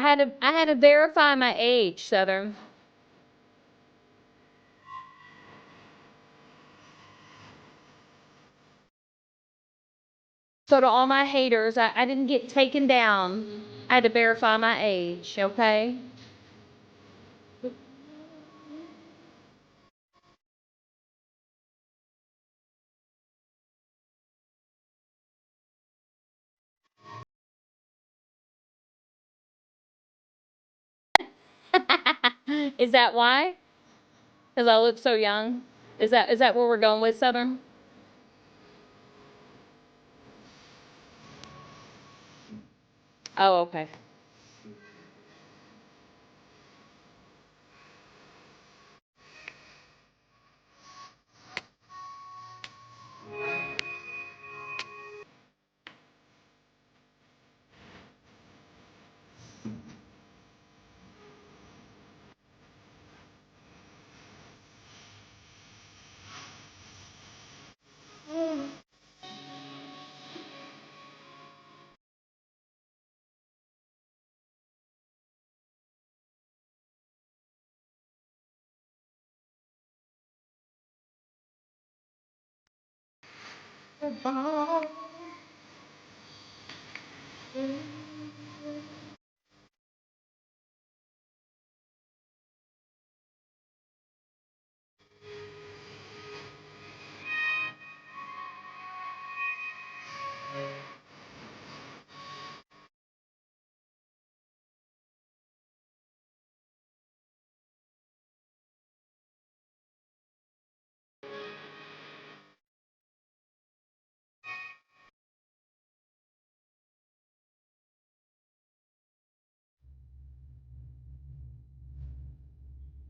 I had to verify my age, Southern. So to all my haters, I didn't get taken down. I had to verify my age, okay? Is that why? Because I look so young? Is that where we're going with, Southern? Oh, okay.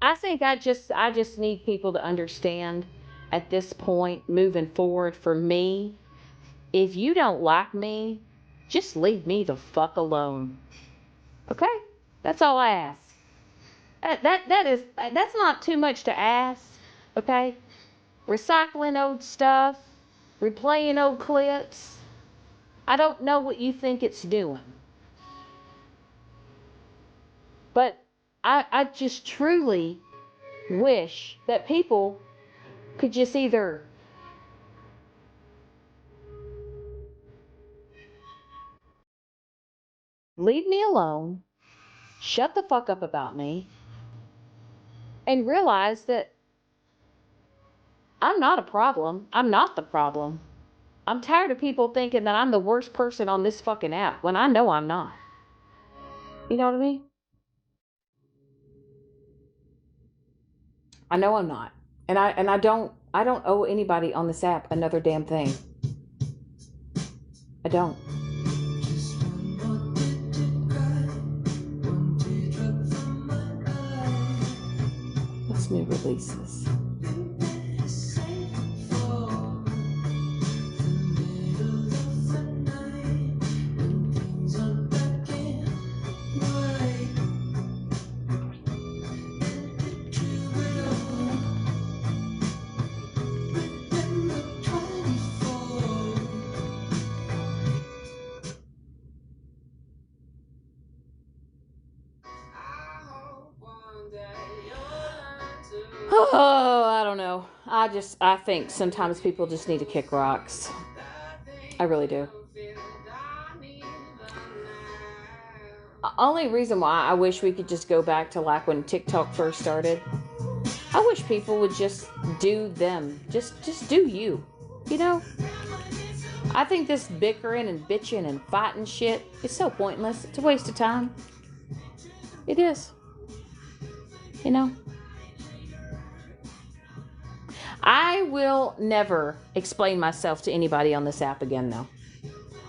I just need people to understand at this point moving forward for me, if you don't like me, just leave me the fuck alone. Okay? That's all I ask. That's not too much to ask. Okay? Recycling old stuff, replaying old clips. I don't know what you think it's doing. But I just truly wish that people could just either leave me alone, shut the fuck up about me, and realize that I'm not a problem. I'm not the problem. I'm tired of people thinking that I'm the worst person on this fucking app when I know I'm not. You know what I mean? I know I'm not. And I don't owe anybody on this app another damn thing. I don't. What's new releases? Oh, I don't know. I think sometimes people just need to kick rocks. I really do. Only reason why I wish we could just go back to like when TikTok first started. I wish people would just do them. Just do you. You know? I think this bickering and bitching and fighting shit is so pointless. It's a waste of time. It is. You know? I will never explain myself to anybody on this app again, though.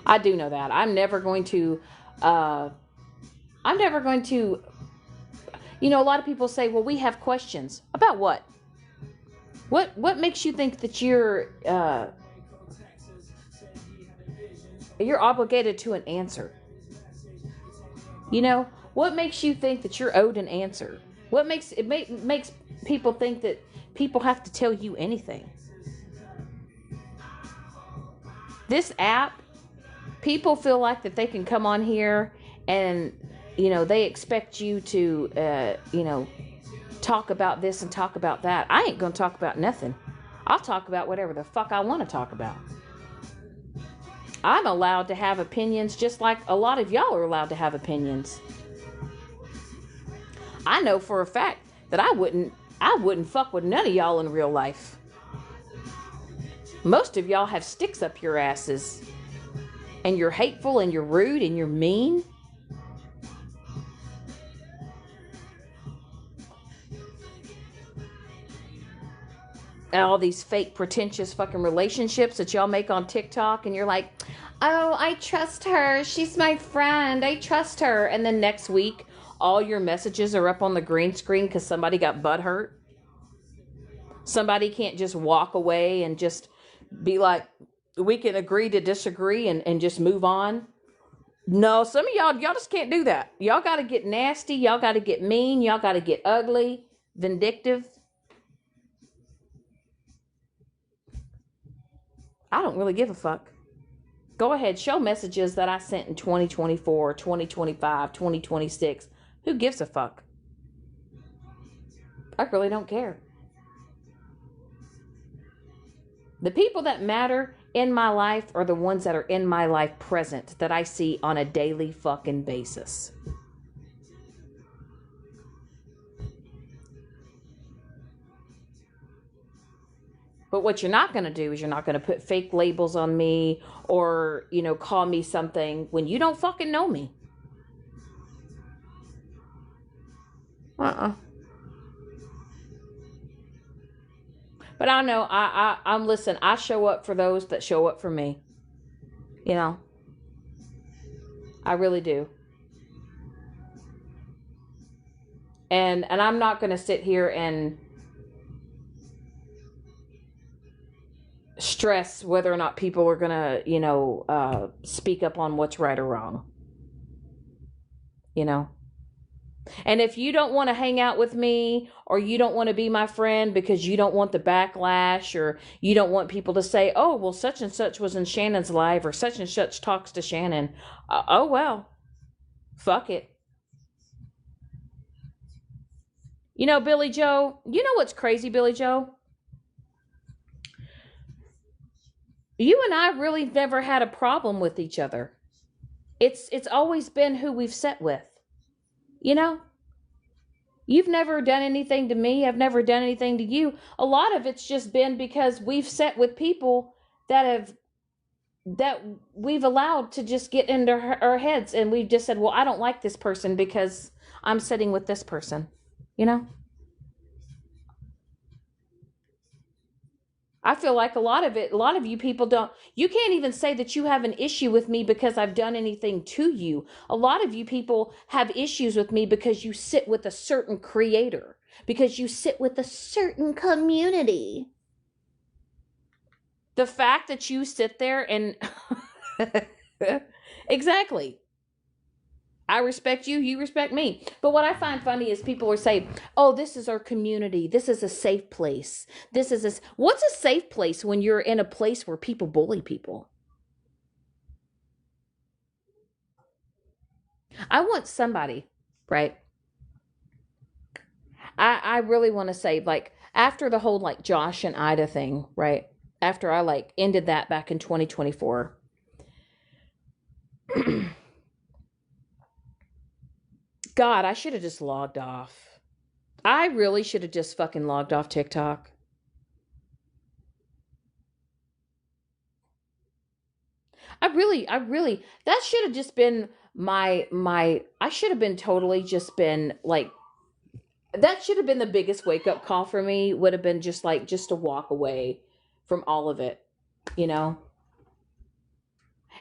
I do know that. I'm never going to, uh, I'm never going to, a lot of people say, well, we have questions. About what? What makes you think that you're obligated to an answer? What makes you think that you're owed an answer? What makes makes people think that people have to tell you anything? This app, people feel like that they can come on here and they expect you to talk about this and talk about that. I ain't gonna talk about nothing. I'll talk about whatever the fuck I want to talk about. I'm allowed to have opinions just like a lot of y'all are allowed to have opinions. I know for a fact that I wouldn't fuck with none of y'all in real life. Most of y'all have sticks up your asses. And you're hateful and you're rude and you're mean. And all these fake pretentious fucking relationships that y'all make on TikTok, and you're like, oh, I trust her, she's my friend, I trust her. And then next week all your messages are up on the green screen because somebody got butthurt. Somebody can't just walk away and just be like, we can agree to disagree and just move on. No, some of y'all just can't do that. Y'all got to get nasty. Y'all got to get mean. Y'all got to get ugly, vindictive. I don't really give a fuck. Go ahead, show messages that I sent in 2024, 2025, 2026. Who gives a fuck? I really don't care. The people that matter in my life are the ones that are in my life present, that I see on a daily fucking basis. But what you're not going to do is you're not going to put fake labels on me or, call me something when you don't fucking know me. But I know, listen, I show up for those that show up for me. I really do. And I'm not going to sit here and stress whether or not people are going to, speak up on what's right or wrong. And if you don't want to hang out with me, or you don't want to be my friend because you don't want the backlash, or you don't want people to say, oh, well, such and such was in Shannon's live, or such and such talks to Shannon. Oh, well, fuck it. Billy Joe, you know what's crazy, Billy Joe? You and I really never had a problem with each other. It's always been who we've sat with. You've never done anything to me. I've never done anything to you. A lot of it's just been because we've sat with people that we've allowed to just get into our heads, and we've just said, well, I don't like this person because I'm sitting with this person. I feel like a lot of you people you can't even say that you have an issue with me because I've done anything to you. A lot of you people have issues with me because you sit with a certain creator, because you sit with a certain community. The fact that you sit there and exactly. I respect you, you respect me. But what I find funny is people are saying, oh, this is our community. This is a safe place. What's a safe place when you're in a place where people bully people? I want somebody, right? I really want to say, like, after the whole, like, Josh and Ida thing, right? After I, like, ended that back in 2024. God, I should have just logged off. I really should have just fucking logged off TikTok. That should have just been I should have been totally just been like That should have been the biggest wake up call for me, would have been just like, just to walk away from all of it, you know?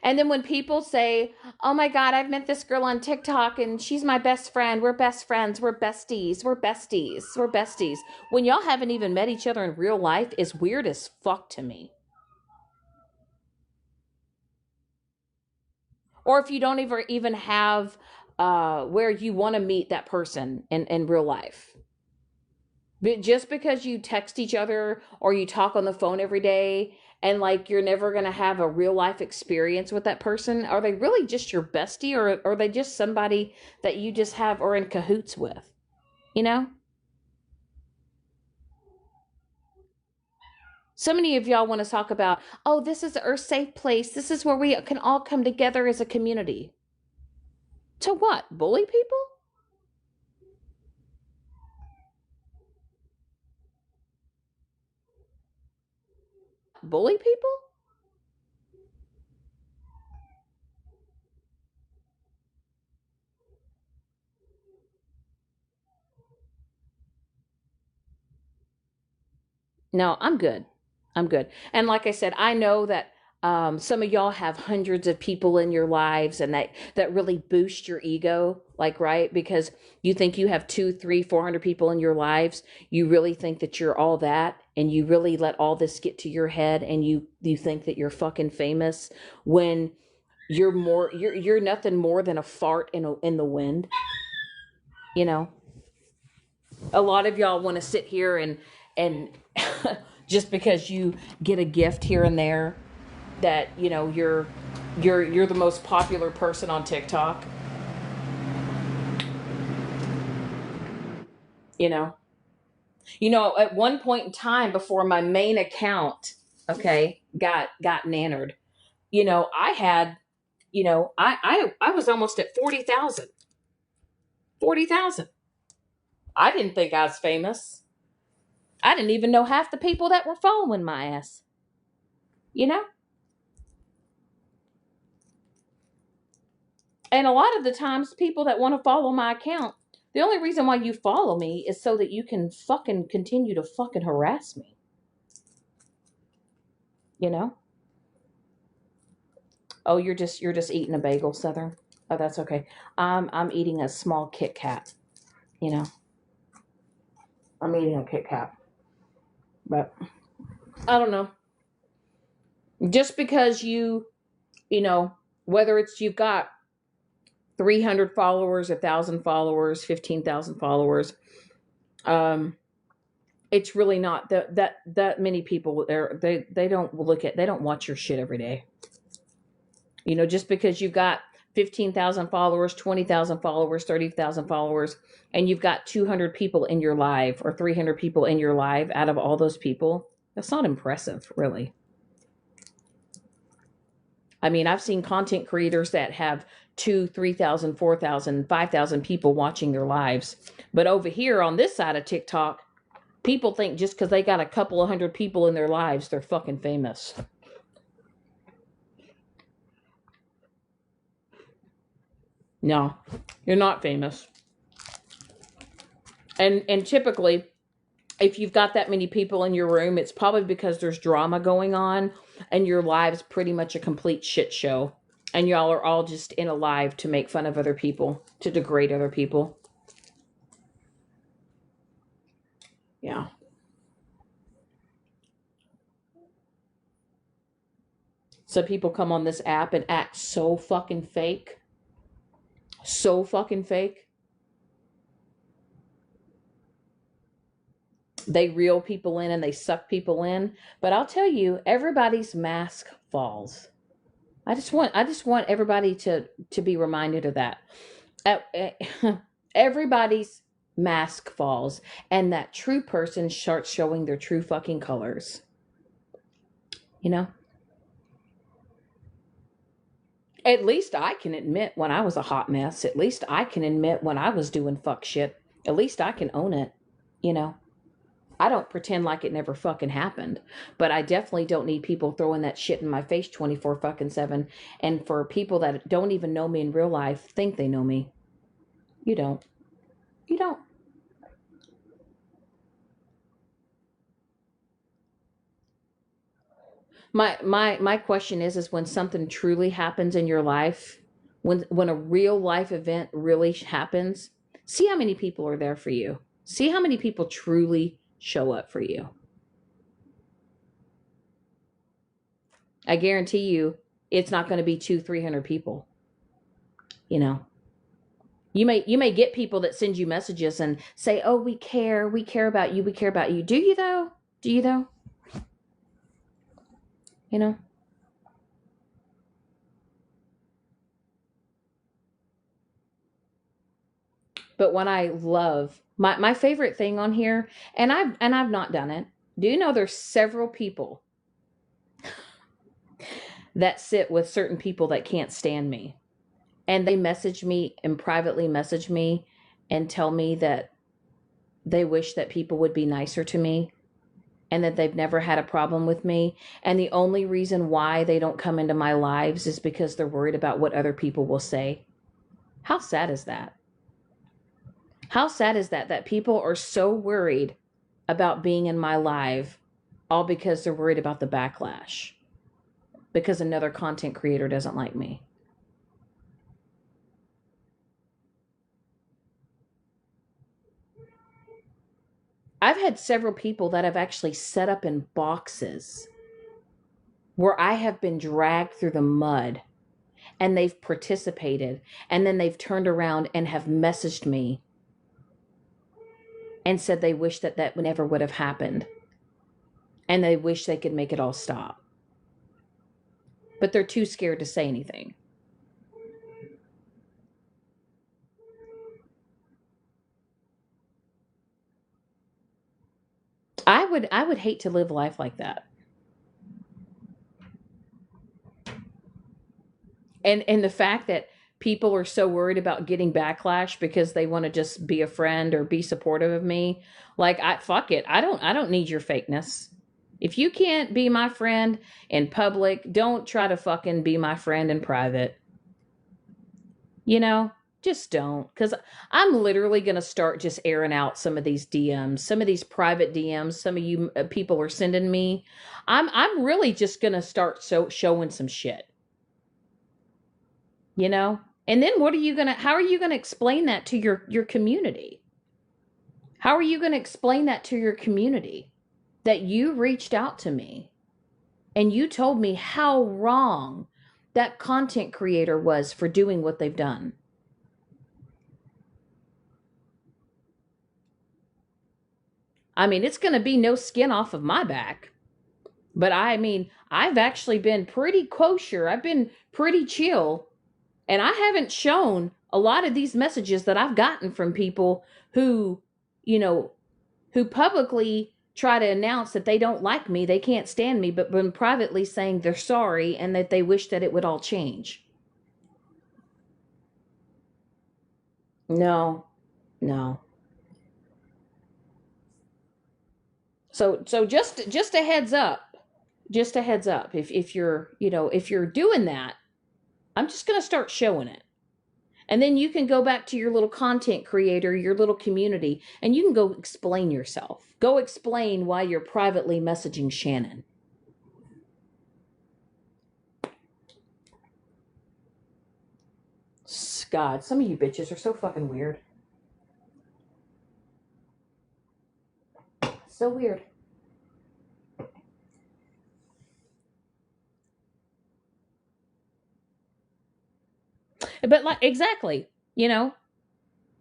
And then when people say, oh my God, I've met this girl on TikTok and she's my best friend. We're best friends. We're besties. We're besties. We're besties. When y'all haven't even met each other in real life is weird as fuck to me. Or if you don't even have where you want to meet that person in real life. But just because you text each other or you talk on the phone every day and like you're never going to have a real life experience with that person, are they really just your bestie, or are they just somebody that you just have or in cahoots with? You know? So many of y'all want to talk about, oh, this is a safe place. This is where we can all come together as a community. To what? Bully people? Bully people? No, I'm good. I'm good. And like I said, I know that some of y'all have hundreds of people in your lives, and that really boost your ego, like, right? Because you think you have two, three, 400 people in your lives. You really think that you're all that, and you really let all this get to your head, and you think that you're fucking famous when you're nothing more than a fart in the wind, you know? A lot of y'all want to sit here and just because you get a gift here and there, that you're the most popular person on TikTok, you know. At one point in time before my main account, okay, got nannered, I had, I was almost at 40,000. 40,000. I didn't think I was famous. I didn't even know half the people that were following my ass, you know? And a lot of the times, people that want to follow my account, the only reason why you follow me is so that you can fucking continue to fucking harass me, you know? Oh, you're just eating a bagel, Southern. Oh, that's okay. I'm eating a small Kit Kat, you know. I'm eating a Kit Kat. But I don't know. Just because you know, whether it's you've got 300 followers, 1,000 followers, 15,000 followers, um, it's really not that many people there. They don't watch your shit every day. Just because you've got 15,000 followers, 20,000 followers, 30,000 followers, and you've got 200 people in your live or 300 people in your live out of all those people, that's not impressive, really. I mean, I've seen content creators that have 2, 3,000, 4,000, 5,000 people watching their lives. But over here on this side of TikTok, people think just because they got a couple of hundred people in their lives, they're fucking famous. No, you're not famous. And typically, if you've got that many people in your room, it's probably because there's drama going on and your live's pretty much a complete shit show. And y'all are all just in a live to make fun of other people, to degrade other people. Yeah. So people come on this app and act so fucking fake. So fucking fake. They reel people in and they suck people in. But I'll tell you, everybody's mask falls. I just want everybody to be reminded of that. Everybody's mask falls, and that true person starts showing their true fucking colors. You know? At least I can admit when I was a hot mess. At least I can admit when I was doing fuck shit. At least I can own it. You know? I don't pretend like it never fucking happened, but I definitely don't need people throwing that shit in my face 24 fucking 7. And for people that don't even know me in real life, think they know me. You don't. You don't. My question is when something truly happens in your life, when a real life event really happens, see how many people are there for you. See how many people truly show up for you. I guarantee you it's not going to be 200-300 people. You know, you may get people that send you messages and say, "Oh, we care about you, we care about you." Do you though? Do you though? You know? But what I love, my favorite thing on here, and I've not done it. Do you know there's several people that sit with certain people that can't stand me, and they message me and privately message me and tell me that they wish that people would be nicer to me and that they've never had a problem with me, and the only reason why they don't come into my lives is because they're worried about what other people will say. How sad is that? How sad is that, that people are so worried about being in my life all because they're worried about the backlash because another content creator doesn't like me? I've had several people that have actually set up in boxes where I have been dragged through the mud and they've participated, and then they've turned around and have messaged me and said they wish that that never would have happened and they wish they could make it all stop. But they're too scared to say anything. I would hate to live life like that. And the fact that people are so worried about getting backlash because they want to just be a friend or be supportive of me, like, I fuck it. I don't need your fakeness. If you can't be my friend in public, don't try to fucking be my friend in private. You know, just don't. Because I'm literally going to start just airing out some of these DMs, some of these private DMs, some of you people are sending me. I'm really just going to start showing some shit, you know? And then how are you going to explain that to your community? How are you going to explain that to your community that you reached out to me and you told me how wrong that content creator was for doing what they've done? I mean, it's going to be no skin off of my back. But I mean, I've actually been pretty kosher. I've been pretty chill. And I haven't shown a lot of these messages that I've gotten from people who, you know, who publicly try to announce that they don't like me, they can't stand me, but been privately saying they're sorry and that they wish that it would all change. No, no. So just a heads up. Just a heads up. If you're, if you're doing that, I'm just going to start showing it. And then you can go back to your little content creator, your little community, and you can go explain yourself. Go explain why you're privately messaging Shannon. God, some of you bitches are so fucking weird. So weird. But like, exactly,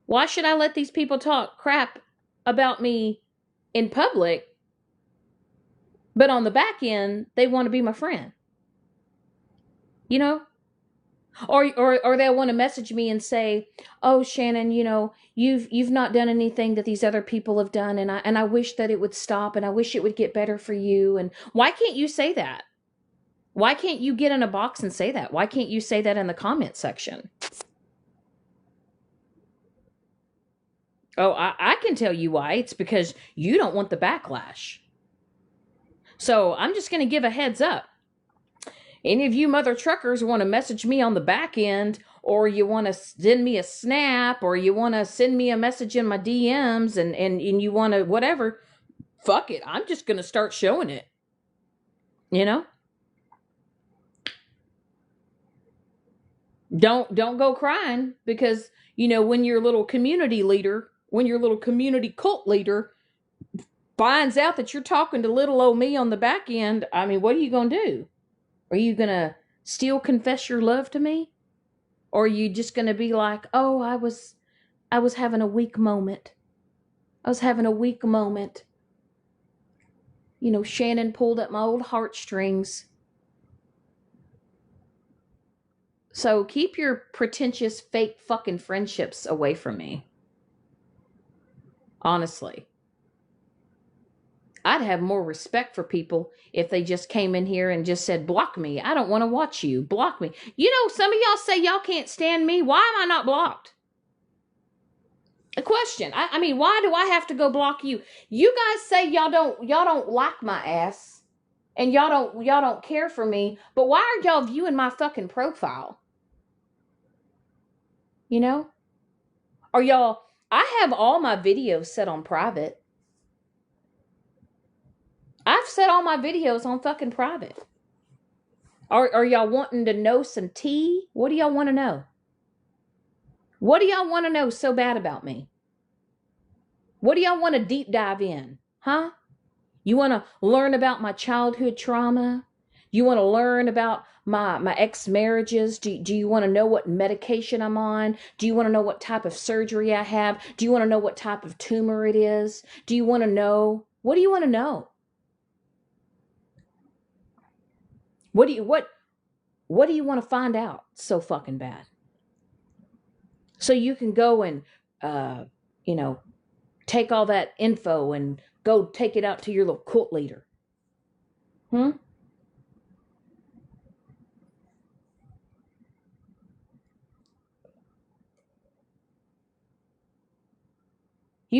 why should I let these people talk crap about me in public, but on the back end they want to be my friend? You know? Or they'll want to message me and say, "Oh, Shannon, you've not done anything that these other people have done, and I wish that it would stop, and I wish it would get better for you." And why can't you say that? Why can't you get in a box and say that? Why can't you say that in the comment section? Oh, I can tell you why. It's because you don't want the backlash. So I'm just going to give a heads up. Any of you mother truckers want to message me on the back end, or you want to send me a snap, or you want to send me a message in my DMs, and you want to whatever, fuck it. I'm just going to start showing it. You know? Don't go crying because, when your little community leader, when your little community cult leader finds out that you're talking to little old me on the back end, I mean, what are you going to do? Are you going to still confess your love to me? Or are you just going to be like, "Oh, I was having a weak moment. I was having a weak moment. Shannon pulled at my old heartstrings." So keep your pretentious, fake fucking friendships away from me. Honestly. I'd have more respect for people if they just came in here and just said, "Block me. I don't want to watch you. Block me." Some of y'all say y'all can't stand me. Why am I not blocked? A question. I mean, why do I have to go block you? You guys say y'all don't like my ass and y'all don't care for me, but why are y'all viewing my fucking profile? Or y'all, I have all my videos set on private. I've set all my videos on fucking private. Are y'all wanting to know some tea? What do y'all want to know? What do y'all want to know so bad about me? What do y'all want to deep dive in? Huh? You want to learn about my childhood trauma? You want to learn about my ex-marriages? Do you want to know what medication I'm on? Do you want to know what type of surgery I have? Do you want to know what type of tumor it is? Do you want to know? What do you want to know? What do you want to find out so fucking bad? So you can go and, take all that info and go take it out to your little cult leader. You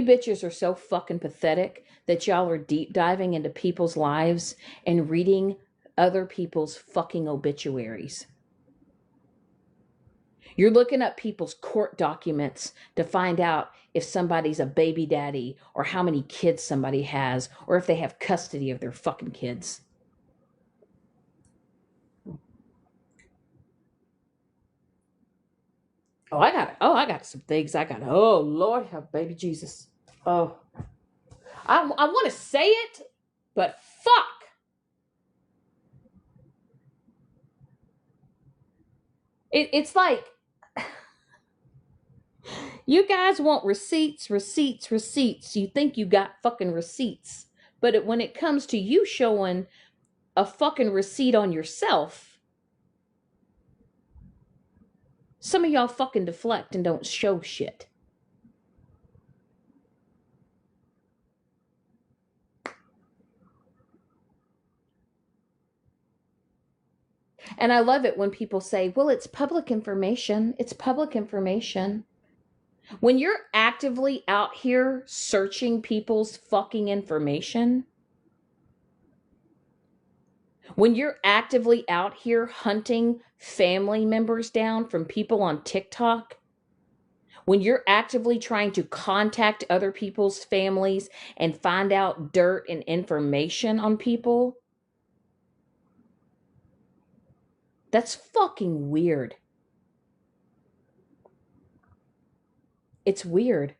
bitches are so fucking pathetic that y'all are deep diving into people's lives and reading other people's fucking obituaries. You're looking up people's court documents to find out if somebody's a baby daddy or how many kids somebody has or if they have custody of their fucking kids. I got some things. Oh, Lord, have baby Jesus. Oh, I want to say it, but fuck. It's like, you guys want receipts. You think you got fucking receipts. But when it comes to you showing a fucking receipt on yourself, some of y'all fucking deflect and don't show shit. And I love it when people say, "Well, it's public information. It's public information." When you're actively out here searching people's fucking information, when you're actively out here hunting family members down from people on TikTok, when you're actively trying to contact other people's families and find out dirt and information on people, that's fucking weird. It's weird.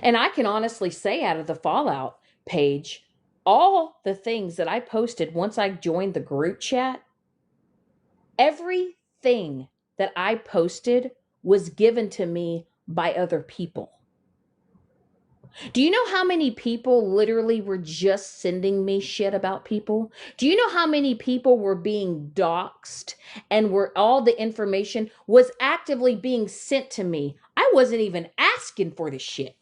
And I can honestly say, out of the Fallout page, all the things that I posted once I joined the group chat, everything that I posted was given to me by other people. Do you know how many people literally were just sending me shit about people? Do you know how many people were being doxxed and were all the information was actively being sent to me? I wasn't even asking for the shit.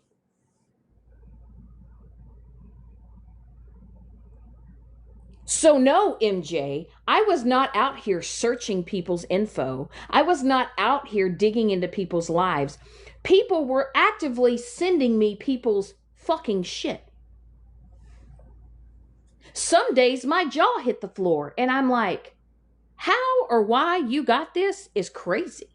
So no, MJ, I was not out here searching people's info. I was not out here digging into people's lives. People were actively sending me people's fucking shit. Some days my jaw hit the floor and I'm like, how or why you got this is crazy.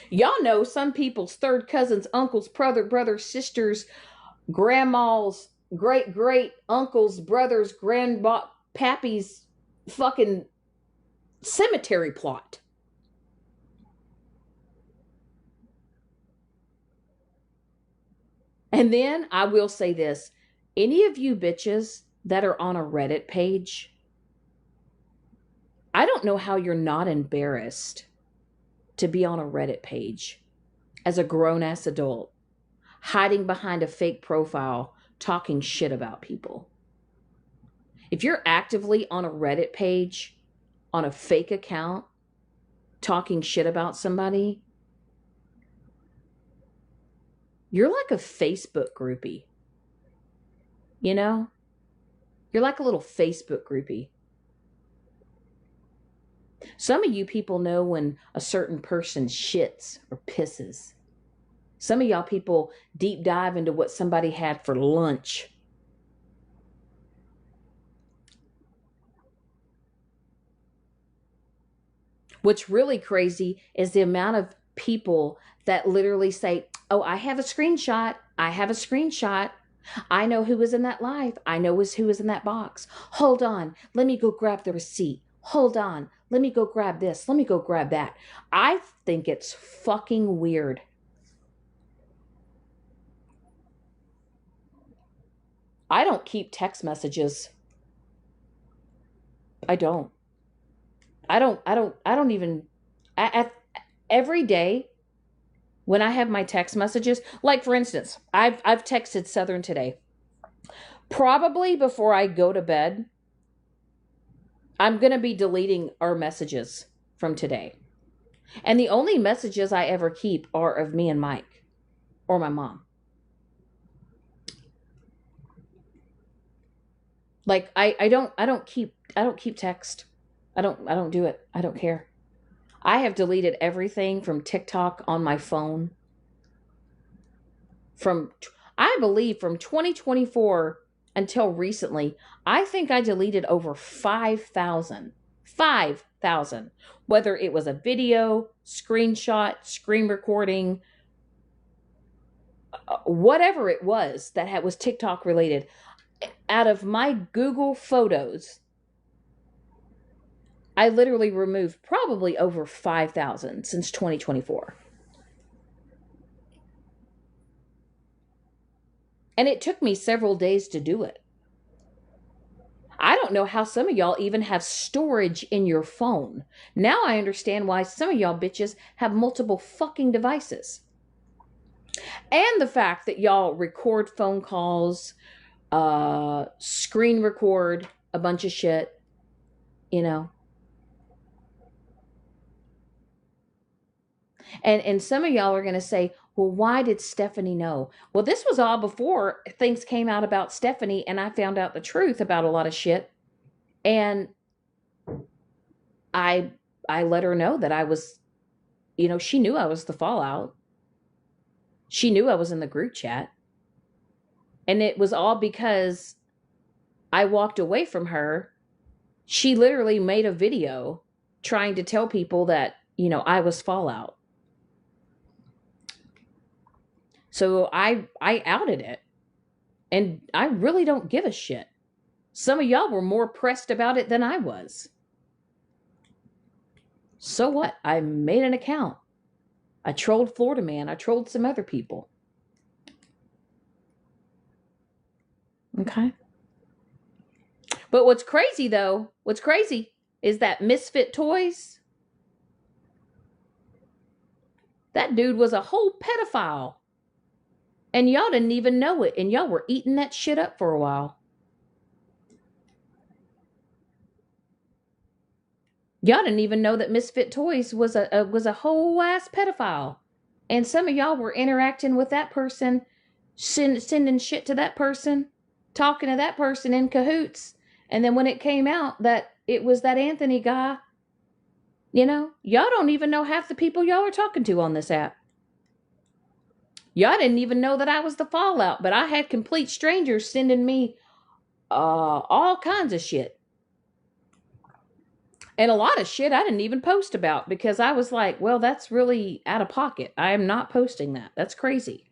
Y'all know some people's third cousins, uncles, brothers, sisters, grandmas, great great uncle's brother's grandpappy's fucking cemetery plot. And then I will say this, any of you bitches that are on a Reddit page, I don't know how you're not embarrassed to be on a Reddit page as a grown ass adult, hiding behind a fake profile, talking shit about people. If you're actively on a Reddit page, on a fake account, talking shit about somebody, you're like a Facebook groupie. You know? You're like a little Facebook groupie. Some of you people know when a certain person shits or pisses. Some of y'all people deep dive into what somebody had for lunch. What's really crazy is the amount of people that literally say, oh, I have a screenshot. I have a screenshot. I know who was in that live. I know who was in that box. Hold on. Let me go grab the receipt. Hold on. Let me go grab this. Let me go grab that. I think it's fucking weird. I don't keep text messages. I don't even, every day when I have my text messages, like for instance, I've texted Southern today. Probably before I go to bed, I'm going to be deleting our messages from today. And the only messages I ever keep are of me and Mike or my mom. Like I don't keep text. I don't do it. I don't care. I have deleted everything from TikTok on my phone. I believe from 2024 until recently, I think I deleted over 5,000. 5,000. Whether it was a video, screenshot, screen recording, whatever it was that was TikTok related. Out of my Google Photos, I literally removed probably over 5,000 since 2024. And it took me several days to do it. I don't know how some of y'all even have storage in your phone. Now I understand why some of y'all bitches have multiple fucking devices. And the fact that y'all record phone calls, screen record a bunch of shit, you know. And some of y'all are going to say, well, why did Stephanie know? Well, this was all before things came out about Stephanie and I found out the truth about a lot of shit. And I let her know that I was, you know, she knew I was the fallout. She knew I was in the group chat. And it was all because I walked away from her. She literally made a video trying to tell people that, you know, I was fallout. So I outed it. And I really don't give a shit. Some of y'all were more pressed about it than I was. So what? I made an account. I trolled Florida Man. I trolled some other people. Okay. But what's crazy though, is that Misfit Toys, that dude was a whole pedophile. And y'all didn't even know it. And y'all were eating that shit up for a while. Y'all didn't even know that Misfit Toys was a whole ass pedophile. And some of y'all were interacting with that person, sending shit to that person, talking to that person in cahoots. And then when it came out that it was that Anthony guy, you know, y'all don't even know half the people y'all are talking to on this app. Y'all didn't even know that I was the fallout, but I had complete strangers sending me all kinds of shit. And a lot of shit I didn't even post about because I was like, well, that's really out of pocket. I am not posting that. That's crazy.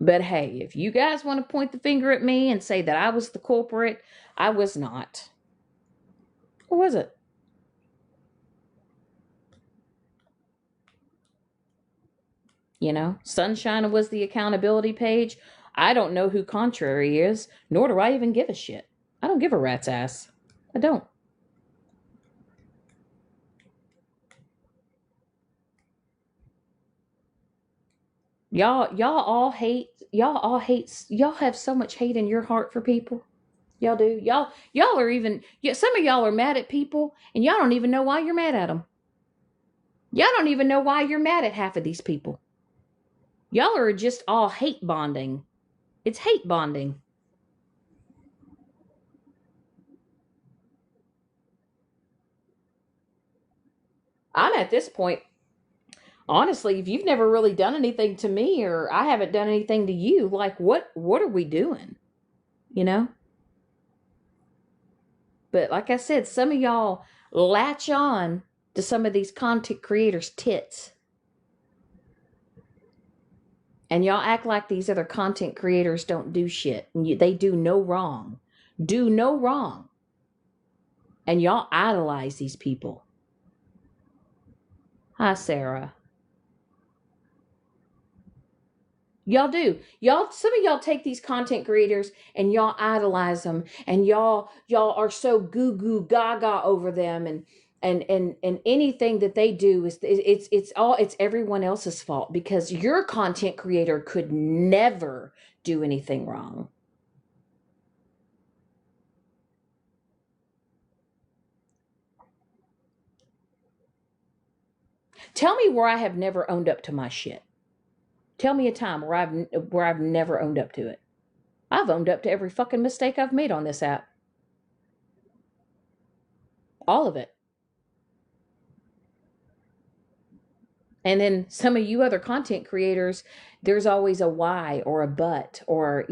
But hey, if you guys want to point the finger at me and say that I was the culprit, I was not. Or was it? Sunshine was the accountability page. I don't know who Contrary is, nor do I even give a shit. I don't give a rat's ass. I don't. Y'all have so much hate in your heart for people. Y'all do. Y'all are even, yeah, some of y'all are mad at people and y'all don't even know why you're mad at them. Y'all don't even know why you're mad at half of these people. Y'all are just all hate bonding. It's hate bonding. I'm at this point, honestly, if you've never really done anything to me or I haven't done anything to you, like what are we doing? You know? But like I said, some of y'all latch on to some of these content creators' tits. And y'all act like these other content creators don't do shit. And they do no wrong. Do no wrong. And y'all idolize these people. Hi, Sarah. Y'all do. Some of y'all take these content creators and y'all idolize them and y'all are so goo goo gaga over them and anything that they do is it's everyone else's fault because your content creator could never do anything wrong. Tell me where I have never owned up to my shit. Tell me a time where I've never owned up to it. I've owned up to every fucking mistake I've made on this app. All of it. And then some of you other content creators, there's always a why or a but or,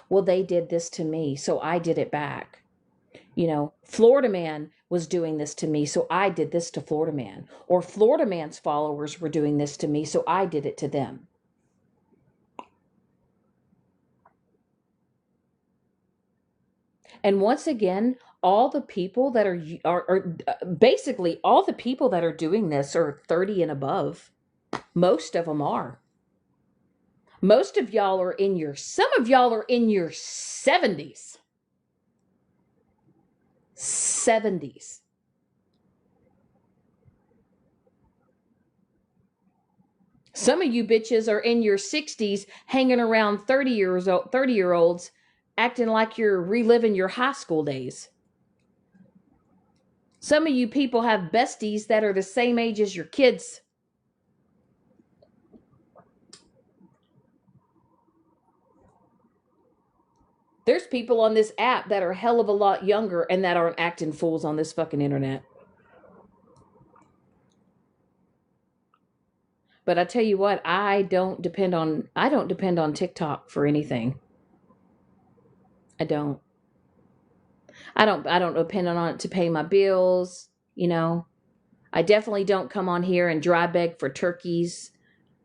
well, they did this to me, so I did it back. Florida Man was doing this to me, so I did this to Florida Man. Or Florida Man's followers were doing this to me, so I did it to them. And once again, all the people that are basically all the people that are doing this are 30 and above. Most of them are. Most of y'all are some of y'all are in your 70s. 70s. Some of you bitches are in your 60s hanging around 30-year-olds acting like you're reliving your high school days. Some of you people have besties that are the same age as your kids. There's people on this app that are a hell of a lot younger and that aren't acting fools on this fucking internet. But I tell you what, I don't depend on TikTok for anything. I don't. I don't depend on it to pay my bills, I definitely don't come on here and dry beg for turkeys.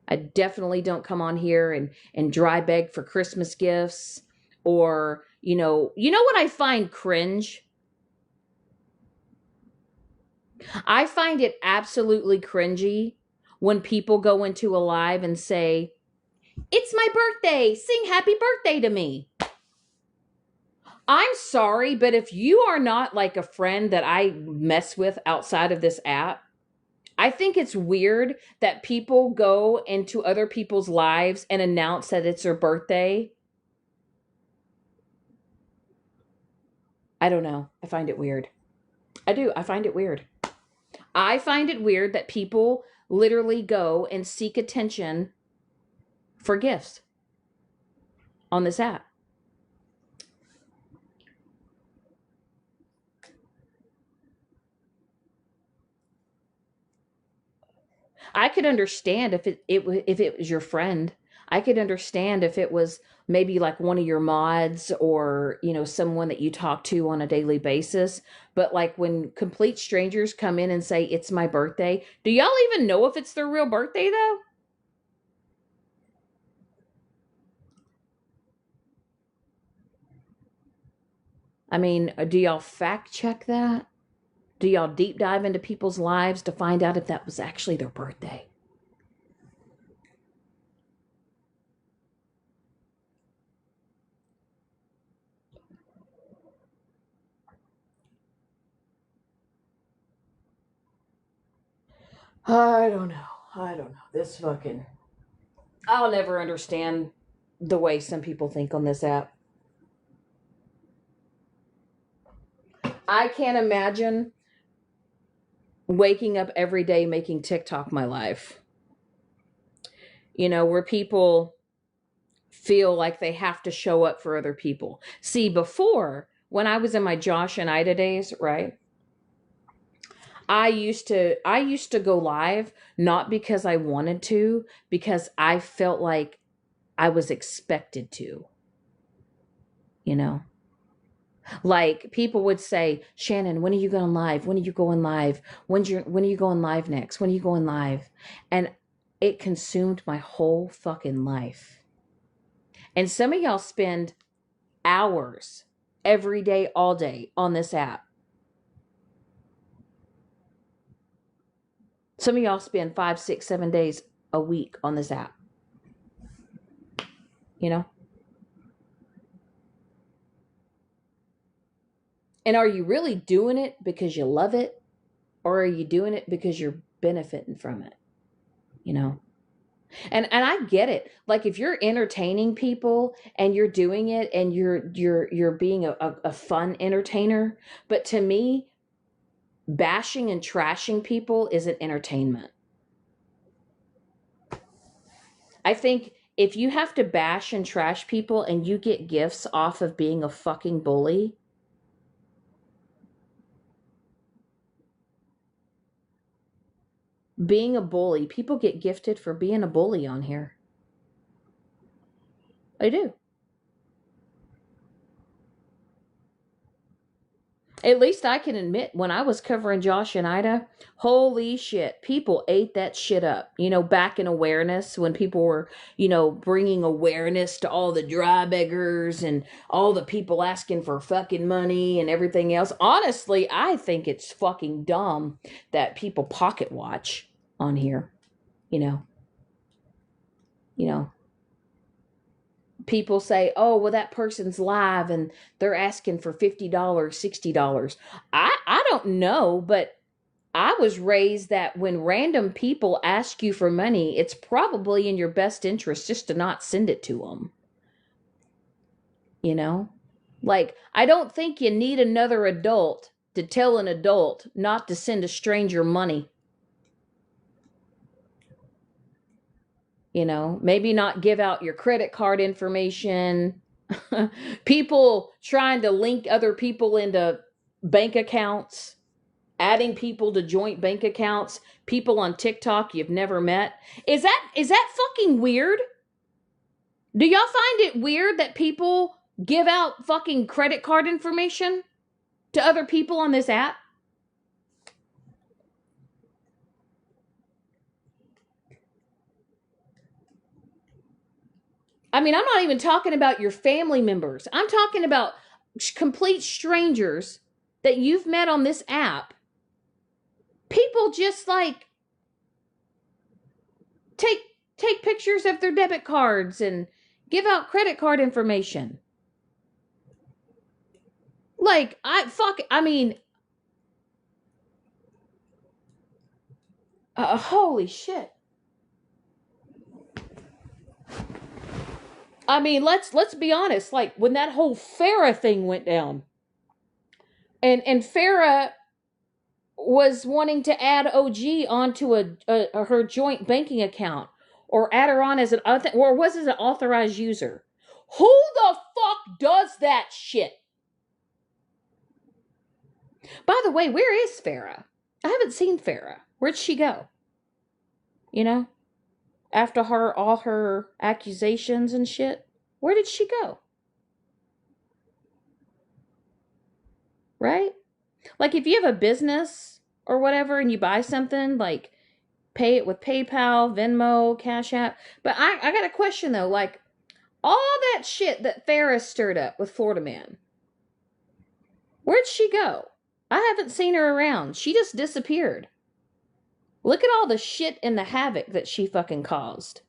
I definitely don't come on here and dry beg for Christmas gifts or, what I find cringe? I find it absolutely cringy when people go into a live and say, "It's my birthday. Sing happy birthday to me." I'm sorry, but if you are not like a friend that I mess with outside of this app, I think it's weird that people go into other people's lives and announce that it's their birthday. I don't know. I find it weird. I do. I find it weird. I find it weird that people literally go and seek attention for gifts on this app. I could understand if it was your friend. I could understand if it was maybe like one of your mods or, someone that you talk to on a daily basis. But like when complete strangers come in and say, "It's my birthday," do y'all even know if it's their real birthday though? I mean, do y'all fact check that? Do y'all deep dive into people's lives to find out if that was actually their birthday? I don't know. I don't know. This fucking. I'll never understand the way some people think on this app. I can't imagine waking up every day making TikTok my life. You know, where people feel like they have to show up for other people. See, before, when I was in my Josh and Ida days, right? I used to go live not because I wanted to, because I felt like I was expected to, you know. Like people would say, "Shannon, when are you going live? When are you going live? When are you going live next? When are you going live?" And it consumed my whole fucking life. And some of y'all spend hours every day, all day on this app. Some of y'all spend 5, 6, 7 days a week on this app. You know? And are you really doing it because you love it? Or are you doing it because you're benefiting from it? You know? And I get it. Like if you're entertaining people and you're doing it and you're being a fun entertainer, but to me, bashing and trashing people isn't entertainment. I think if you have to bash and trash people and you get gifts off of being a fucking bully, being a bully, people get gifted for being a bully on here. They do. At least I can admit when I was covering Josh and Ida, holy shit, people ate that shit up. You know, back in awareness when people were, you know, bringing awareness to all the dry beggars and all the people asking for fucking money and everything else. Honestly, I think it's fucking dumb that people pocket watch on here, you know. You know, people say, "Oh, well, that person's live and they're asking for $50, $60." I don't know, but I was raised that when random people ask you for money, it's probably in your best interest just to not send it to them. You know? Like, I don't think you need another adult to tell an adult not to send a stranger money. You know, maybe not give out your credit card information. People trying to link other people into bank accounts, adding people to joint bank accounts, people on TikTok you've never met. Is that fucking weird? Do y'all find it weird that people give out fucking credit card information to other people on this app? I mean, I'm not even talking about your family members. I'm talking about complete strangers that you've met on this app. People just like take take pictures of their debit cards and give out credit card information. Like, I mean, holy shit. I mean, let's be honest. Like when that whole Farah thing went down, and Farah was wanting to add OG onto a her joint banking account, or add her on as an or was it an authorized user? Who the fuck does that shit? By the way, where is Farah? I haven't seen Farah. Where'd she go? You know, after all her accusations and shit, where did she go? Right? Like if you have a business or whatever and you buy something, like pay it with PayPal, Venmo, Cash App. But I got a question though, like all that shit that Farrah stirred up with Florida Man. Where'd she go? I haven't seen her around. She just disappeared. Look at all the shit and the havoc that she fucking caused.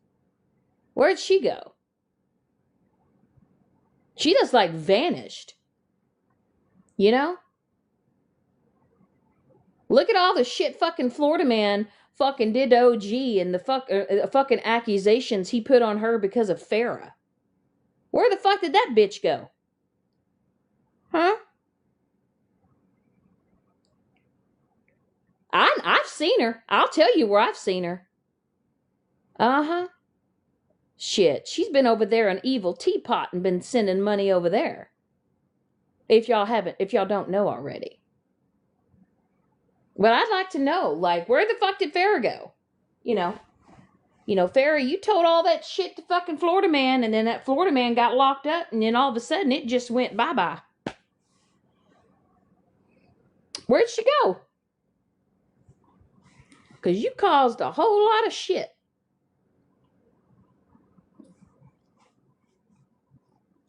Where'd she go? She just like vanished. You know? Look at all the shit fucking Florida man fucking did to OG and the fucking accusations he put on her because of Farrah. Where the fuck did that bitch go? Huh? I've seen her. I'll tell you where I've seen her. Uh-huh. Shit, she's been over there on Evil Teapot and been sending money over there. If y'all don't know already. But I'd like to know, like, where the fuck did Farrah go? You know, Farrah, you told all that shit to fucking Florida man, and then that Florida man got locked up, and then all of a sudden it just went bye-bye. Where'd she go? Because you caused a whole lot of shit.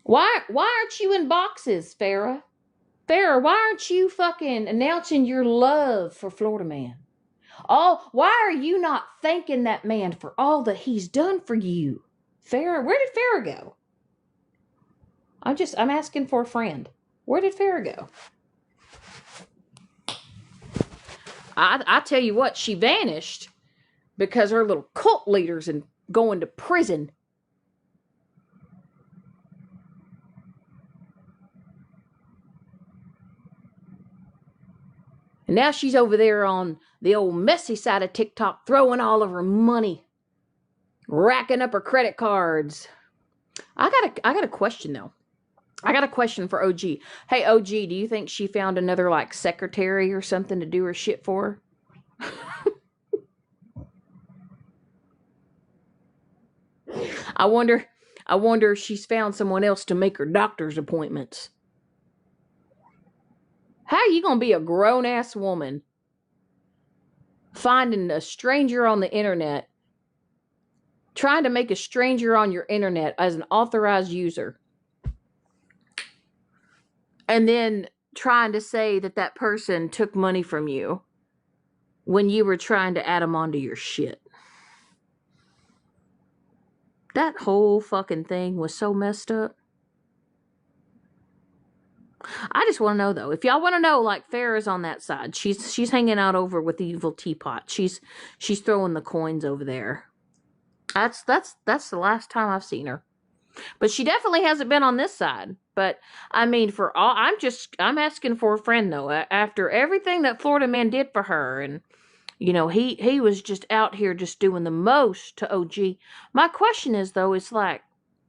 Why aren't you in boxes, Farrah? Farrah, why aren't you fucking announcing your love for Florida man? Oh, why are you not thanking that man for all that he's done for you? Farrah, where did Farrah go? I'm asking for a friend. Where did Farrah go? I tell you what, she vanished because her little cult leader's going to prison. And now she's over there on the old messy side of TikTok, throwing all of her money, racking up her credit cards. I got a question though. I got a question for OG. Hey OG, do you think she found another like secretary or something to do her shit for her? I wonder if she's found someone else to make her doctor's appointments. How are you gonna be a grown-ass woman finding a stranger on the internet, trying to make a stranger on your internet as an authorized user, and then trying to say that person took money from you when you were trying to add them onto your shit? That whole fucking thing was so messed up. I just want to know though, if y'all want to know, like Farrah's on that side. She's hanging out over with the Evil Teapot. She's throwing the coins over there. That's the last time I've seen her. But she definitely hasn't been on this side. But I mean, for all, I'm asking for a friend though. After everything that Florida man did for her, and he was just out here just doing the most to OG. My question is though, it's like,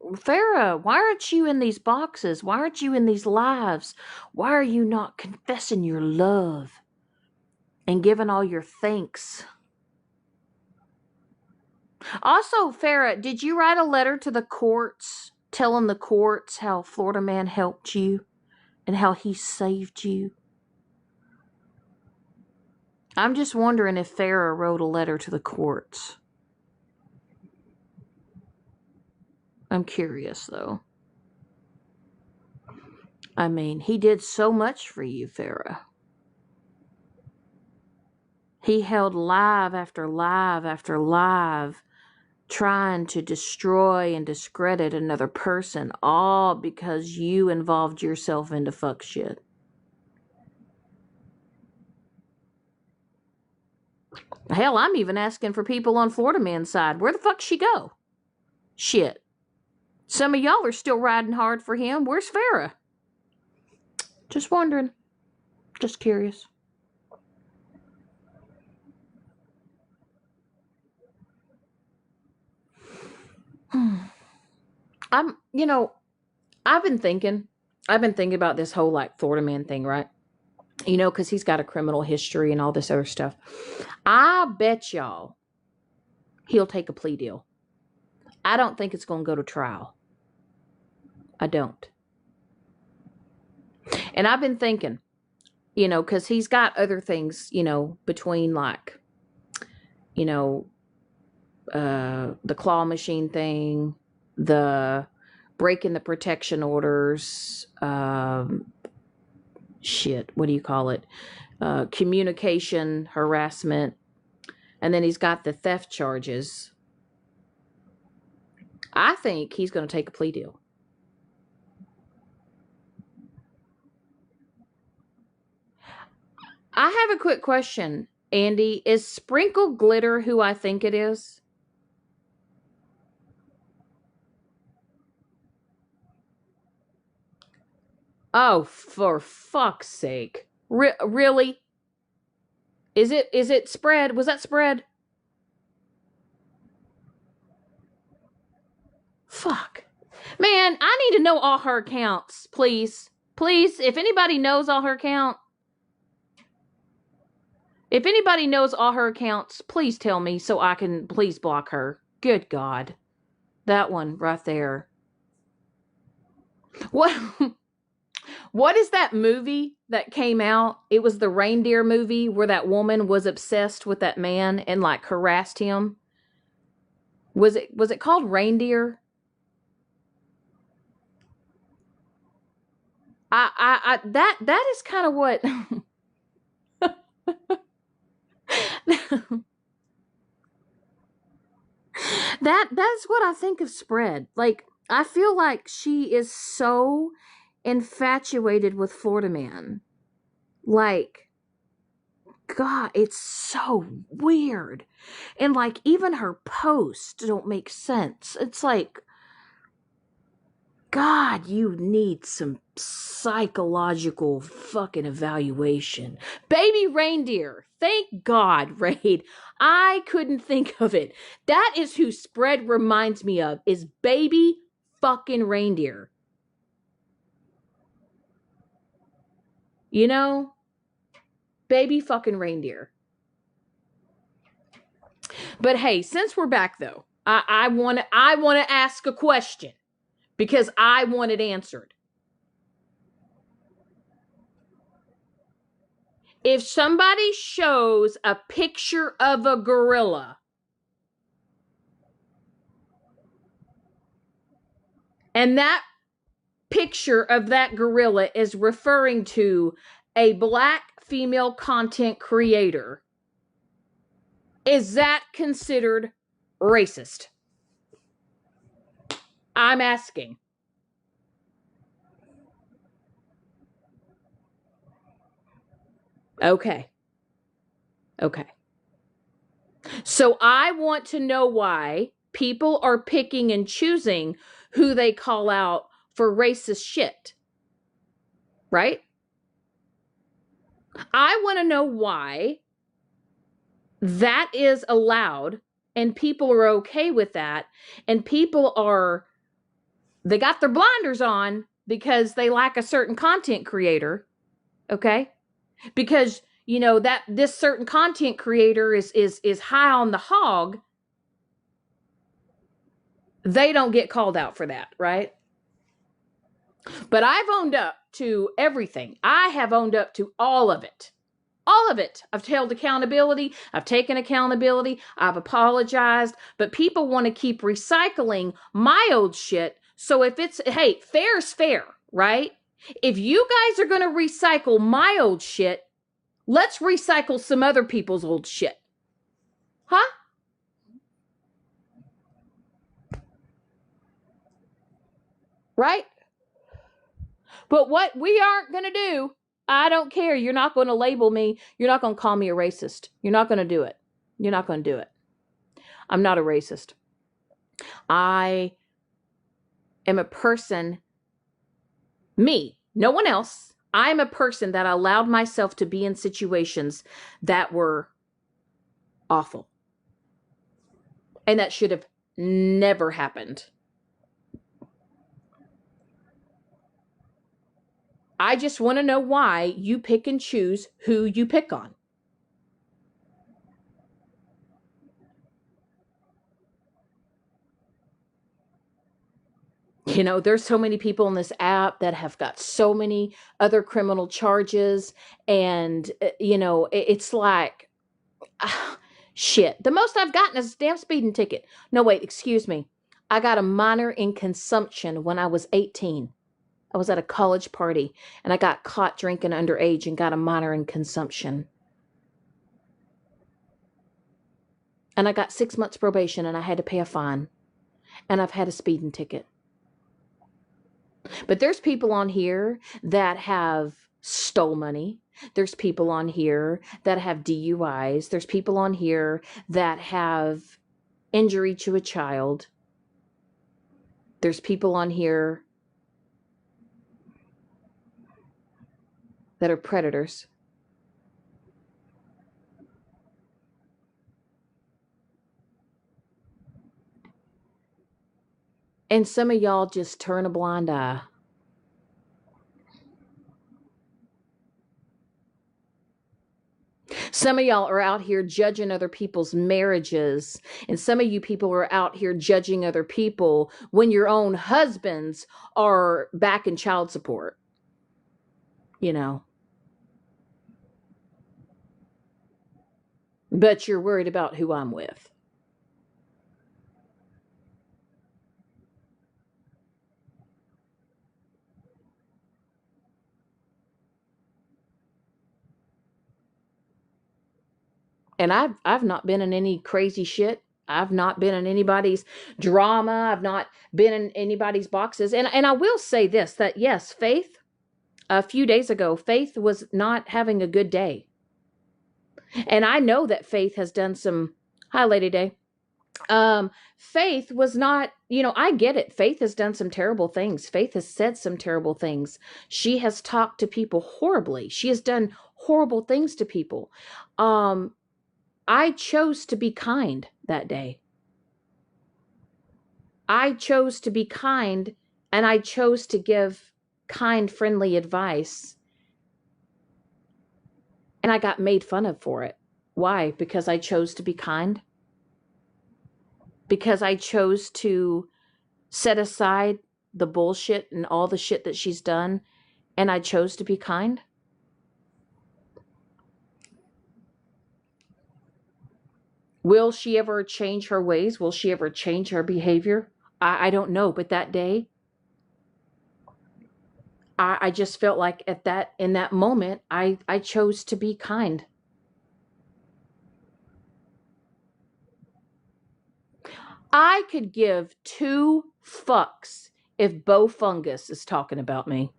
Farrah, why aren't you in these boxes? Why aren't you in these lives? Why are you not confessing your love and giving all your thanks? Also, Farrah, did you write a letter to the courts telling the courts how Florida man helped you and how he saved you? I'm just wondering if Farrah wrote a letter to the courts. I'm curious, though. I mean, he did so much for you, Farrah. He held live after live after live, trying to destroy and discredit another person, all because you involved yourself into fuck shit. Hell, I'm even asking for people on Florida man's side. Where the fuck she go? Shit. Some of y'all are still riding hard for him. Where's Farrah? Just wondering. Just curious. I've been thinking about this whole like Florida man thing, right? Because he's got a criminal history and all this other stuff. I bet y'all he'll take a plea deal. I don't think it's going to go to trial. I don't. And I've been thinking, because he's got other things, between like, the claw machine thing, the breaking the protection orders, shit, what do you call it? Communication harassment. And then he's got the theft charges. I think he's going to take a plea deal. I have a quick question, Andy. Is Sprinkle Glitter who I think it is? Oh, for fuck's sake. Really? Is it Spread? Was that Spread? Fuck. Man, I need to know all her accounts, please. Please, if anybody knows all her accounts, please tell me so I can please block her. Good God. That one right there. What what is that movie that came out? It was the reindeer movie where that woman was obsessed with that man and like harassed him. Was it called Reindeer? That is kind of what that's what I think of Spread. Like, I feel like she is so infatuated with Florida Man. Like, God, it's so weird. And like, even her posts don't make sense. It's like, God, you need some psychological fucking evaluation. Baby Reindeer. Thank God, Raid. I couldn't think of it. That is who Spread reminds me of, is Baby fucking Reindeer. You know? Baby fucking Reindeer. But hey, since we're back though, I want to ask a question because I want it answered. If somebody shows a picture of a gorilla and that picture of that gorilla is referring to a black female content creator, is that considered racist? I'm asking. Okay. So I want to know why people are picking and choosing who they call out for racist shit. Right? I want to know why that is allowed and people are okay with that, and people they got their blinders on because they like a certain content creator. Okay? Because that this certain content creator is high on the hog. They don't get called out for that, right? But I've owned up to everything. I have owned up to all of it. All of it. I've held accountability. I've taken accountability. I've apologized. But people want to keep recycling my old shit. So if it's, hey, fair's fair, right? If you guys are going to recycle my old shit, let's recycle some other people's old shit. Huh? Right? But what we aren't going to do, I don't care. You're not going to label me. You're not going to call me a racist. You're not going to do it. You're not going to do it. I'm not a racist. I am a person, me, no one else. I'm a person that allowed myself to be in situations that were awful. And that should have never happened. I just want to know why you pick and choose who you pick on. There's so many people in this app that have got so many other criminal charges. And, it's like, shit. The most I've gotten is a damn speeding ticket. No, wait, excuse me. I got a minor in consumption when I was 18. I was at a college party and I got caught drinking underage and got a minor in consumption. And I got 6 months probation and I had to pay a fine. And I've had a speeding ticket. But there's people on here that have stole money. There's people on here that have DUIs. There's people on here that have injury to a child. There's people on here that are predators. And some of y'all just turn a blind eye. Some of y'all are out here judging other people's marriages. And some of you people are out here judging other people when your own husbands are back in child support. You know. But you're worried about who I'm with. And I've not been in any crazy shit. I've not been in anybody's drama. I've not been in anybody's boxes. And I will say this, that yes, Faith, a few days ago, Faith was not having a good day. And I know that Faith has done some, hi Lady Day. Faith was not, I get it. Faith has done some terrible things. Faith has said some terrible things. She has talked to people horribly. She has done horrible things to people. I chose to be kind that day. I chose to be kind, and I chose to give kind, friendly advice. And I got made fun of for it. Why? Because I chose to be kind? Because I chose to set aside the bullshit and all the shit that she's done, and I chose to be kind? Will she ever change her ways? Will she ever change her behavior? I don't know. But that day, I just felt like in that moment, I chose to be kind. I could give 2 fucks if Bo Fungus is talking about me.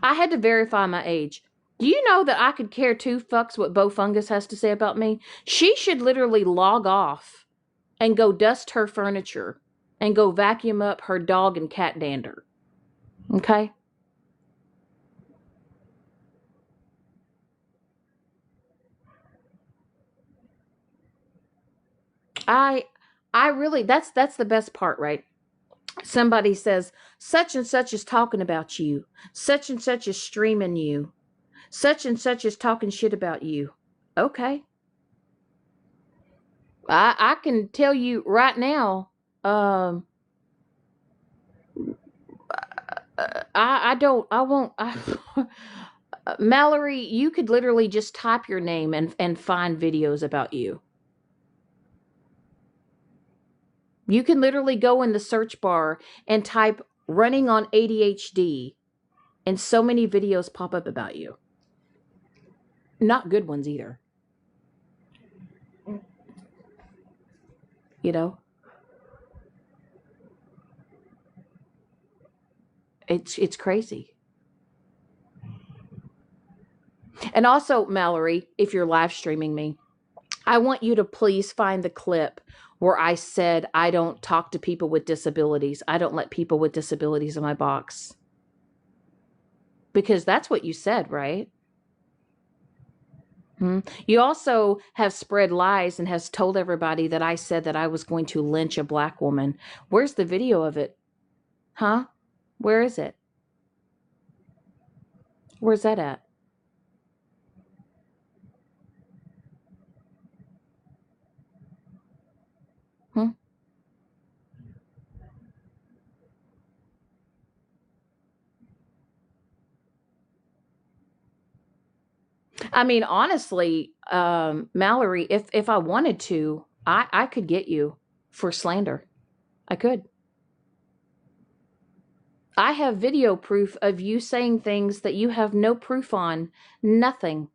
I had to verify my age. Do you know that I could care 2 fucks what Bo Fungus has to say about me? She should literally log off and go dust her furniture and go vacuum up her dog and cat dander. Okay? I really, that's the best part, right? Somebody says, such and such is talking about you. Such and such is streaming you. Such and such is talking shit about you. Okay. I can tell you right now, I won't, Mallory, you could literally just type your name and find videos about you. You can literally go in the search bar and type running on ADHD, and so many videos pop up about you. Not good ones either. You know? It's crazy. And also, Mallory, if you're live streaming me, I want you to please find the clip where I said I don't talk to people with disabilities. I don't let people with disabilities in my box. Because that's what you said, right? You also have spread lies and has told everybody that I said that I was going to lynch a black woman. Where's the video of it? Huh? Where is it? Where's that at? I mean, honestly, Mallory, if I wanted to, I could get you for slander. I could. I have video proof of you saying things that you have no proof on. Nothing.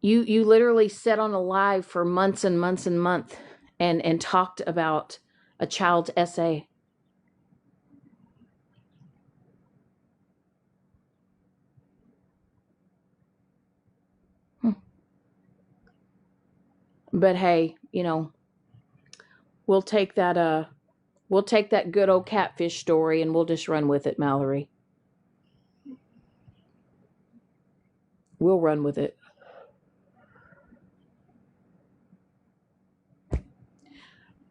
You literally sat on a live for months and months and months and talked about a child's essay. Hmm. But hey, we'll take that we'll take that good old catfish story and we'll just run with it, Mallory. We'll run with it.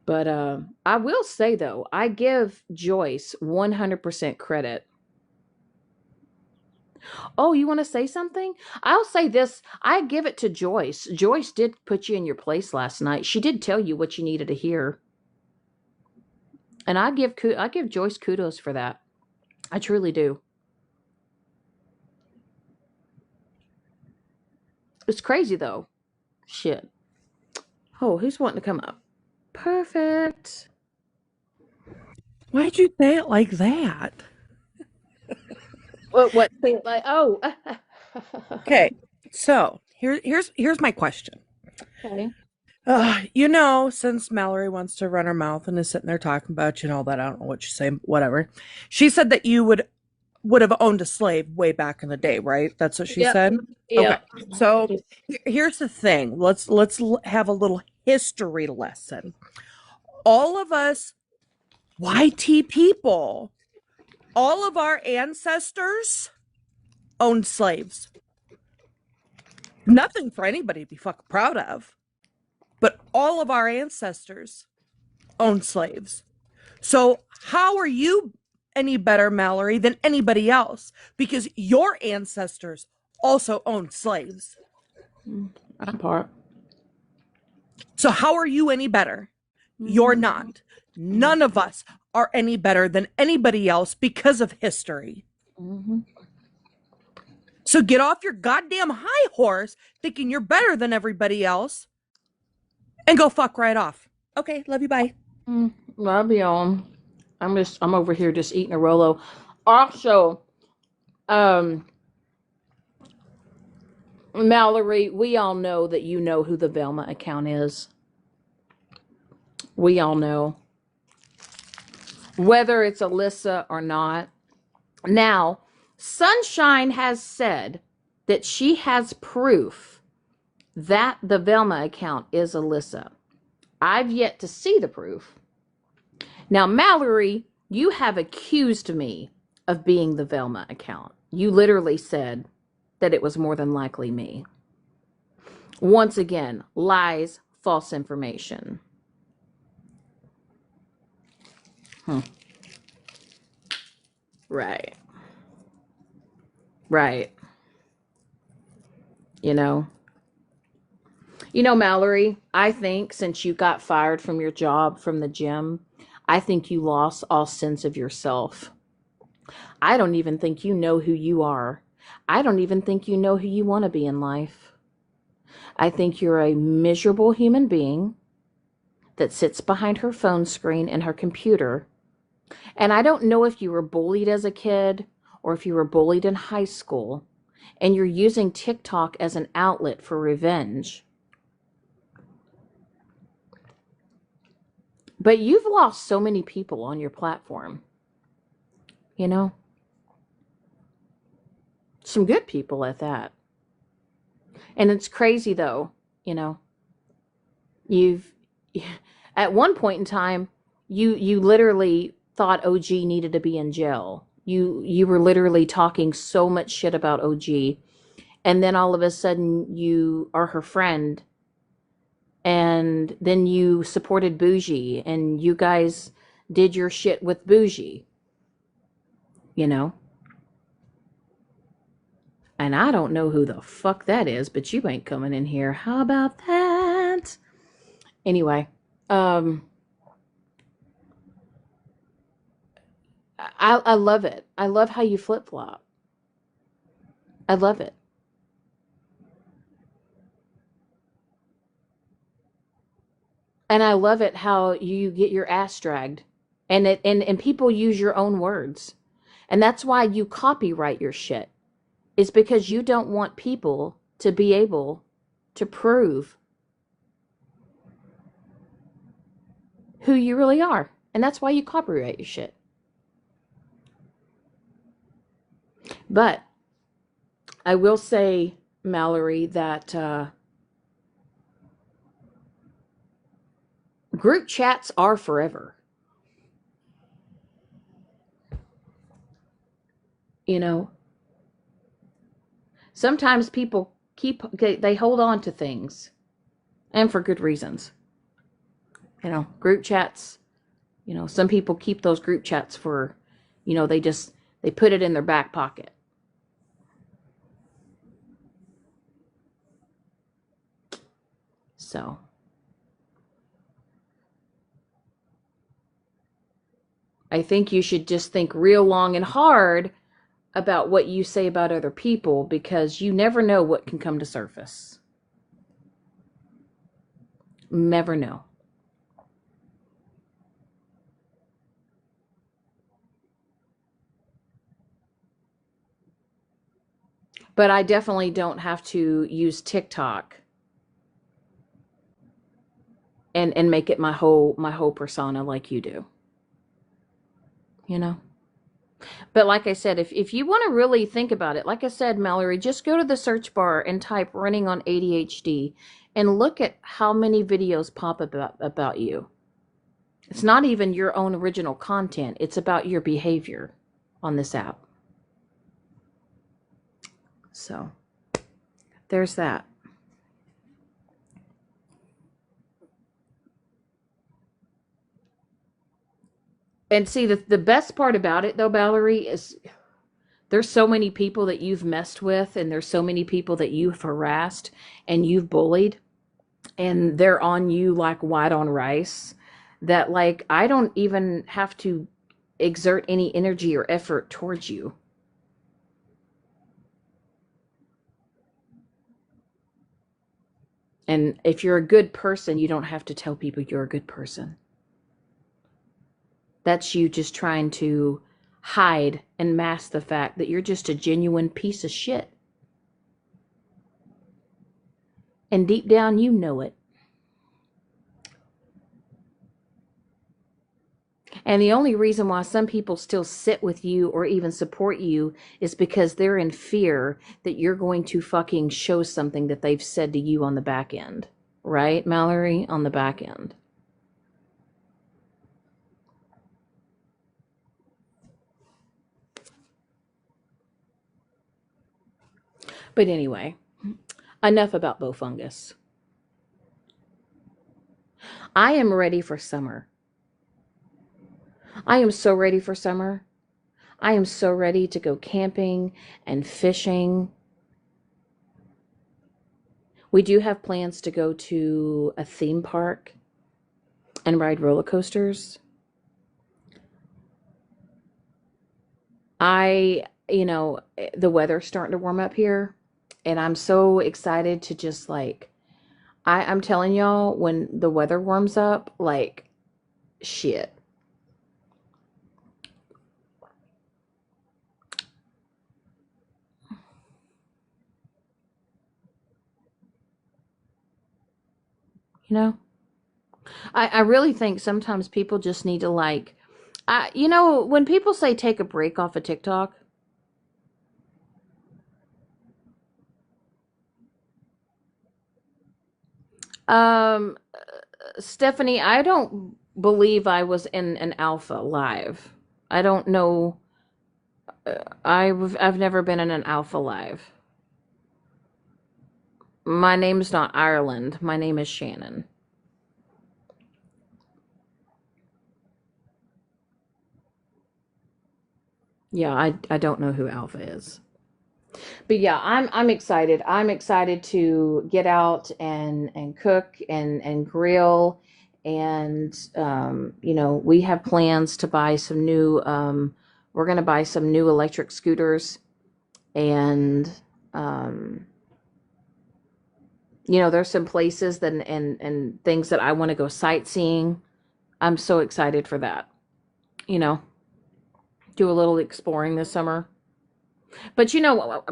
But I will say though, I give Joyce 100% credit. Oh, you want to say something? I'll say this. I give it to Joyce. Joyce did put you in your place last night. She did tell you what you needed to hear. And I give Joyce kudos for that. I truly do. It's crazy though. Shit. Oh, who's wanting to come up? Perfect. Why'd you say it like that? What thing like oh Okay, so here's my question. okay. Since Mallory wants to run her mouth and is sitting there talking about you and all that, I don't know what she's saying, whatever. She said that you would have owned a slave way back in the day, right? That's what she Yep. said. Okay, Yep. so here's the thing. Let's have a little history lesson. All of us YT people, all of our ancestors owned slaves. Nothing for anybody to be fucking proud of. But all of our ancestors owned slaves. So how are you any better, Mallory, than anybody else? Because your ancestors also owned slaves. That part. So how are you any better? You're not. None of us are any better than anybody else because of history. Mm-hmm. So get off your goddamn high horse thinking you're better than everybody else and go fuck right off. Okay, love you, bye. Love y'all. I'm over here just eating a Rolo. Also, um, Mallory, we all know that you know who the Velma account is. We all know. Whether it's Alyssa or not. Now, Sunshine has said that she has proof that the Velma account is Alyssa. I've yet to see the proof. Now, Mallory, you have accused me of being the Velma account. You literally said that it was more than likely me. Once again, lies, false information. Hmm. Right. Right. You know. Mallory, I think since you got fired from your job from the gym, I think you lost all sense of yourself. I don't even think you know who you are. I don't even think you know who you want to be in life. I think you're a miserable human being that sits behind her phone screen and her computer. And I don't know if you were bullied as a kid or if you were bullied in high school and you're using TikTok as an outlet for revenge. But you've lost so many people on your platform. You know, some good people at that. And it's crazy though, you know, you've at one point in time you literally thought OG needed to be in jail. You were literally talking so much shit about OG, and then all of a sudden you are her friend, and then you supported Bougie and you guys did your shit with Bougie, you know. And I don't know who the fuck that is, but you ain't coming in here. How about that? Anyway, um, I love it. I love how you flip flop. I love it. And I love it how you get your ass dragged, and people use your own words. And that's why you copyright your shit. It's because you don't want people to be able to prove who you really are. And that's why you copyright your shit. But I will say, Mallory, that group chats are forever. You know, sometimes people they hold on to things, and for good reasons. You know, group chats, you know, some people keep those group chats for, you know, they put it in their back pocket. So, I think you should just think real long and hard about what you say about other people, because you never know what can come to surface. Never know. But I definitely don't have to use TikTok and make it my whole persona like you do. You know? But like I said, if you want to really think about it, like I said, Mallory, just go to the search bar and type running on ADHD and look at how many videos pop up about you. It's not even your own original content. It's about your behavior on this app. So, there's that. And see, the best part about it, though, Valerie, is there's so many people that you've messed with, and there's so many people that you've harassed and you've bullied, and they're on you like white on rice, that, like, I don't even have to exert any energy or effort towards you. And if you're a good person, you don't have to tell people you're a good person. That's you just trying to hide and mask the fact that you're just a genuine piece of shit. And deep down, you know it. And the only reason why some people still sit with you or even support you is because they're in fear that you're going to fucking show something that they've said to you on the back end. Right, Mallory? On the back end. But anyway, enough about Bofungus. I am ready for summer. I am so ready for summer. I am so ready to go camping and fishing. We do have plans to go to a theme park and ride roller coasters. The weather's starting to warm up here, and I'm so excited to just like, I'm telling y'all, when the weather warms up, like, shit. You know? I really think sometimes people just need to like, when people say take a break off of TikTok, um, Stephanie, I don't believe I was in an alpha live. I don't know. I've never been in an alpha live. My name's not Ireland. My name is Shannon. Yeah, I don't know who Alpha is. But yeah, I'm excited. I'm excited to get out and cook and grill, and we have plans to buy some new we're going to buy some new electric scooters, and There's some places that and things that I want to go sightseeing. I'm so excited for that. You know, do a little exploring this summer. But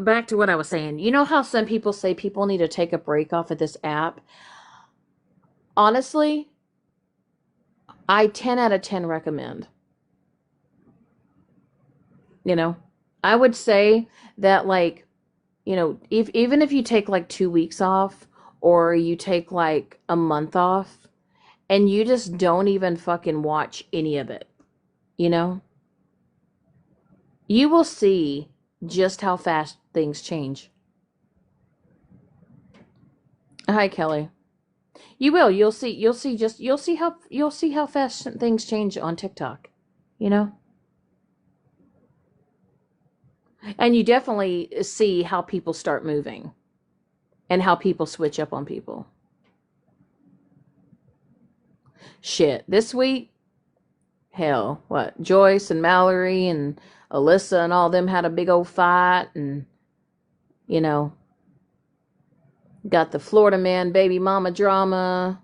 back to what I was saying. You know how some people say people need to take a break off of this app? Honestly, I 10 out of 10 recommend. You know, I would say that like, even if you take like 2 weeks off or you take like a month off and you just don't even fucking watch any of it, you know, you will see just how fast things change. Hi, Kelly. You will. You'll see how fast things change on TikTok. You know? And you definitely see how people start moving and how people switch up on people. Shit. This week, hell, what? Joyce and Mallory and Alyssa and all them had a big old fight, and you know, got the Florida man baby mama drama.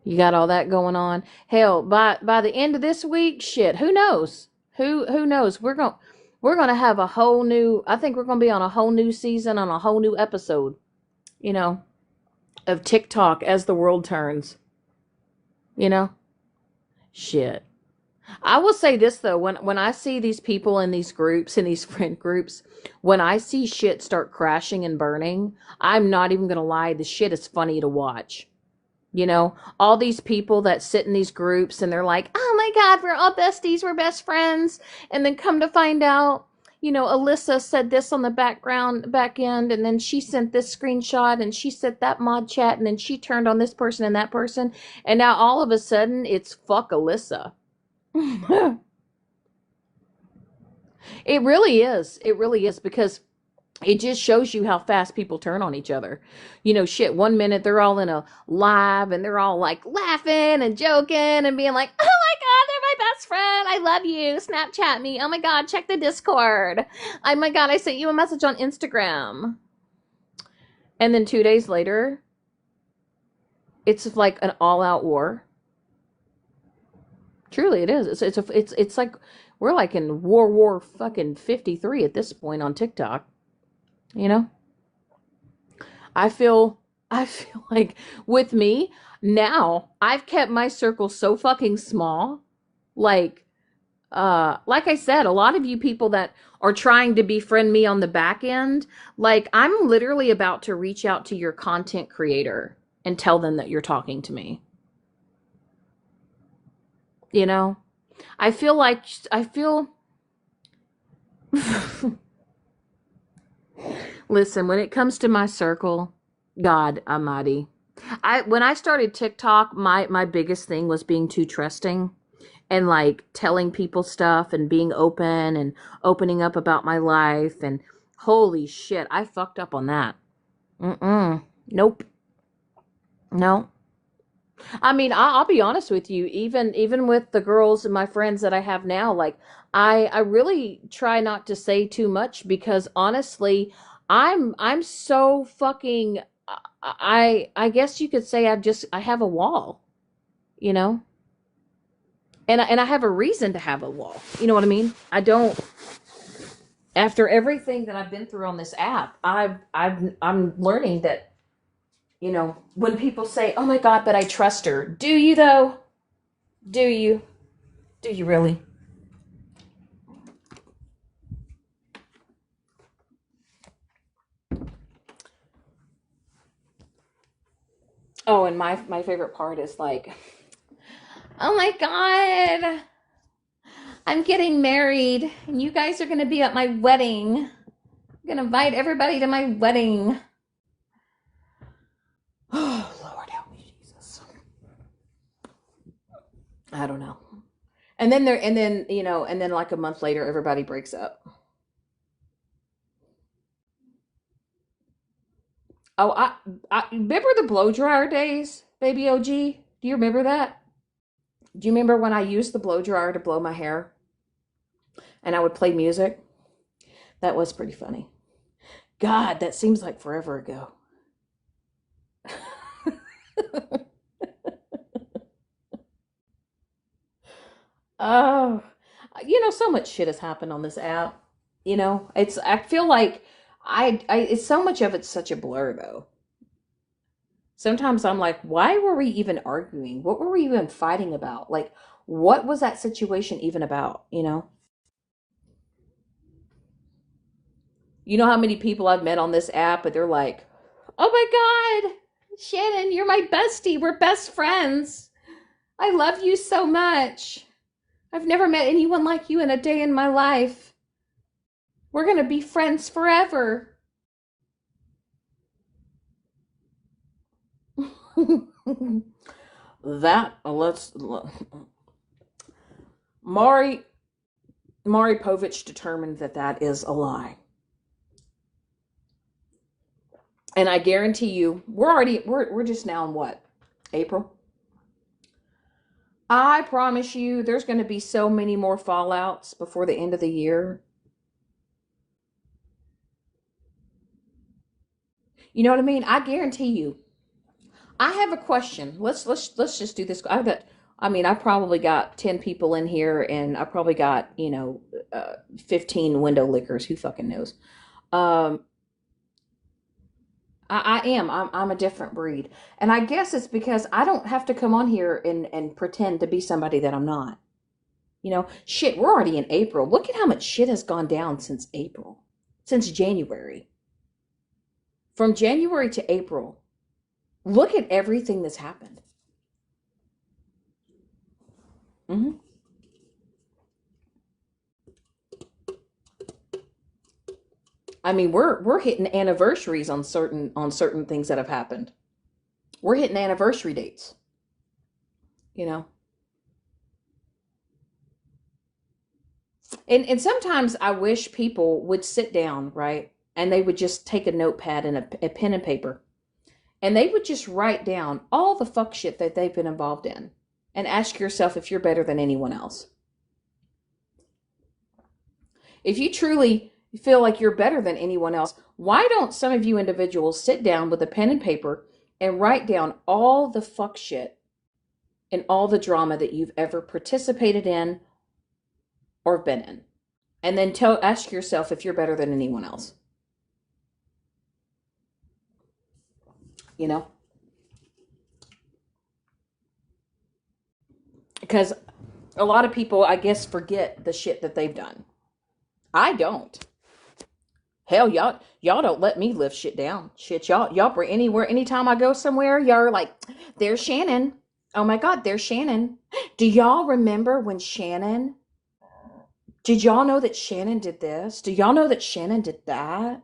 You got all that going on. Hell, by the end of this week, shit, who knows? Who knows? We're gonna have a whole new. I think we're gonna be on a whole new season, on a whole new episode. You know, of TikTok as the world turns. You know, shit. I will say this though, when I see these people in these groups, in these friend groups, when I see shit start crashing and burning, I'm not even gonna lie, the shit is funny to watch. All these people that sit in these groups and they're like, oh my God, we're all besties, we're best friends. And then come to find out, Alyssa said this on the back end, and then she sent this screenshot and she sent that mod chat, and then she turned on this person and that person. And now all of a sudden it's fuck Alyssa. It really is. It really is, because it just shows you how fast people turn on each other. Shit, 1 minute they're all in a live and they're all like laughing and joking and being like, oh my God, they're my best friend. I love you. Snapchat me. Oh my God, check the Discord. Oh my God, I sent you a message on Instagram. And then 2 days later, it's like an all-out war. Truly, it is. It's like we're like in War fucking 53 at this point on TikTok. You know, I feel like with me now, I've kept my circle so fucking small. Like I said, a lot of you people that are trying to befriend me on the back end, like I'm literally about to reach out to your content creator and tell them that you're talking to me. You know, I feel listen, when it comes to my circle, God Almighty. When I started TikTok, my biggest thing was being too trusting and like telling people stuff and being open and opening up about my life, and holy shit, I fucked up on that. Nope. No. I mean, I'll be honest with you. Even with the girls and my friends that I have now, like I really try not to say too much, because honestly, I'm so fucking. I guess you could say I have a wall, you know, and I have a reason to have a wall. You know what I mean? I don't. After everything that I've been through on this app, I'm learning that, when people say, "Oh my God, but I trust her," do you though? Do you? Do you really? Oh, and my favorite part is like, oh my God, I'm getting married, and you guys are gonna be at my wedding. I'm gonna invite everybody to my wedding. Oh Lord, help me, Jesus. I don't know. And then like a month later, everybody breaks up. Oh, I remember the blow dryer days, baby OG. Do you remember that? Do you remember when I used the blow dryer to blow my hair and I would play music? That was pretty funny. God, that seems like forever ago. Oh, so much shit has happened on this app. I feel like it's so much of it's such a blur though. Sometimes I'm like, why were we even arguing? What were we even fighting about? Like, what was that situation even about? You know how many people I've met on this app, but they're like, oh my God, Shannon, you're my bestie. We're best friends. I love you so much. I've never met anyone like you in a day in my life. We're going to be friends forever. that, let's, Mari, Mari Povich determined that that is a lie. And I guarantee you, we're just now in what? April? I promise you, there's going to be so many more fallouts before the end of the year. You know what I mean? I guarantee you. I have a question. Let's just do this. I've probably got 10 people in here, and I probably got 15 window lickers. Who fucking knows? Um, I'm a different breed, and I guess it's because I don't have to come on here and pretend to be somebody that I'm not. Shit. We're already in April. Look at how much shit has gone down since April, since January. From January to April, look at everything that's happened. hmm I mean, we're hitting anniversaries on certain things that have happened. We're hitting anniversary dates. You know, and sometimes I wish people would sit down, right, and they would just take a notepad and a pen and paper, and they would just write down all the fuck shit that they've been involved in, and ask yourself if you're better than anyone else. If you truly feel like you're better than anyone else, why don't some of you individuals sit down with a pen and paper and write down all the fuck shit and all the drama that you've ever participated in or been in? And then ask yourself if you're better than anyone else. You know? Because a lot of people, I guess, forget the shit that they've done. I don't. Hell, y'all don't let me live shit down. Shit, y'all bring anywhere, anytime I go somewhere, y'all are like, there's Shannon. Oh my God, there's Shannon. Do y'all remember when Shannon? Did y'all know that Shannon did this? Do y'all know that Shannon did that?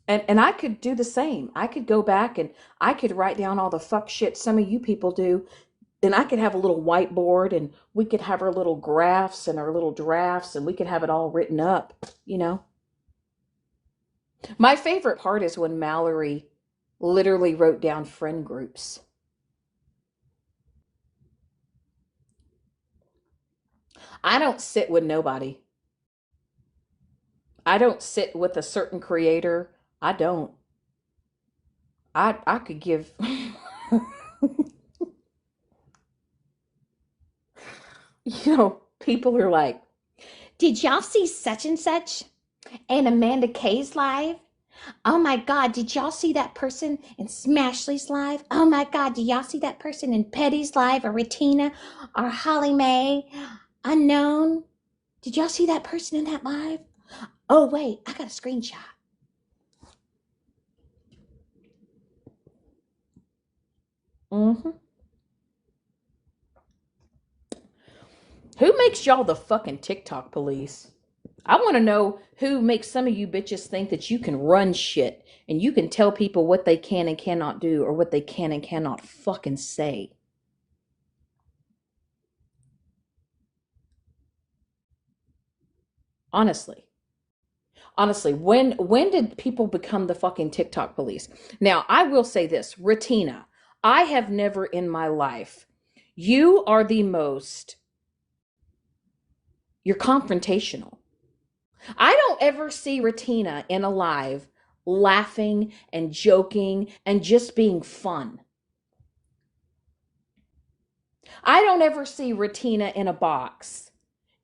And I could do the same. I could go back and I could write down all the fuck shit some of you people do. And I could have a little whiteboard and we could have our little graphs and our little drafts and we could have it all written up. My favorite part is when Mallory literally wrote down friend groups. I don't sit with nobody. I don't sit with a certain creator. I don't. I could give people are like, did y'all see such and such and Amanda K's live? Oh my God, did y'all see that person in Smashley's live? Oh my God, did y'all see that person in Petty's live or Retina or Holly Mae? Unknown? Did y'all see that person in that live? Oh wait, I got a screenshot. Mm-hmm. Who makes y'all the fucking TikTok police? I want to know who makes some of you bitches think that you can run shit and you can tell people what they can and cannot do or what they can and cannot fucking say. Honestly. Honestly, when did people become the fucking TikTok police? Now, I will say this, Retina, I have never in my life You are the most, you're confrontational. I don't ever see Ratina in a live laughing and joking and just being fun. I don't ever see Ratina in a box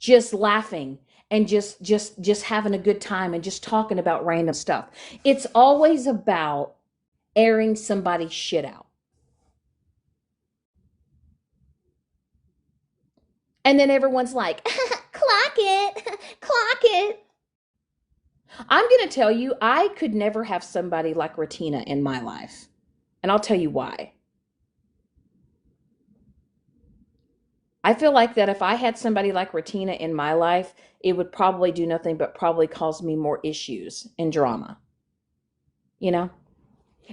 just laughing and just having a good time and just talking about random stuff. It's always about airing somebody's shit out. And then everyone's like, clock it, clock it. I'm going to tell you, I could never have somebody like Ratina in my life. And I'll tell you why. I feel like that if I had somebody like Ratina in my life, it would probably do nothing but probably cause me more issues and drama, you know?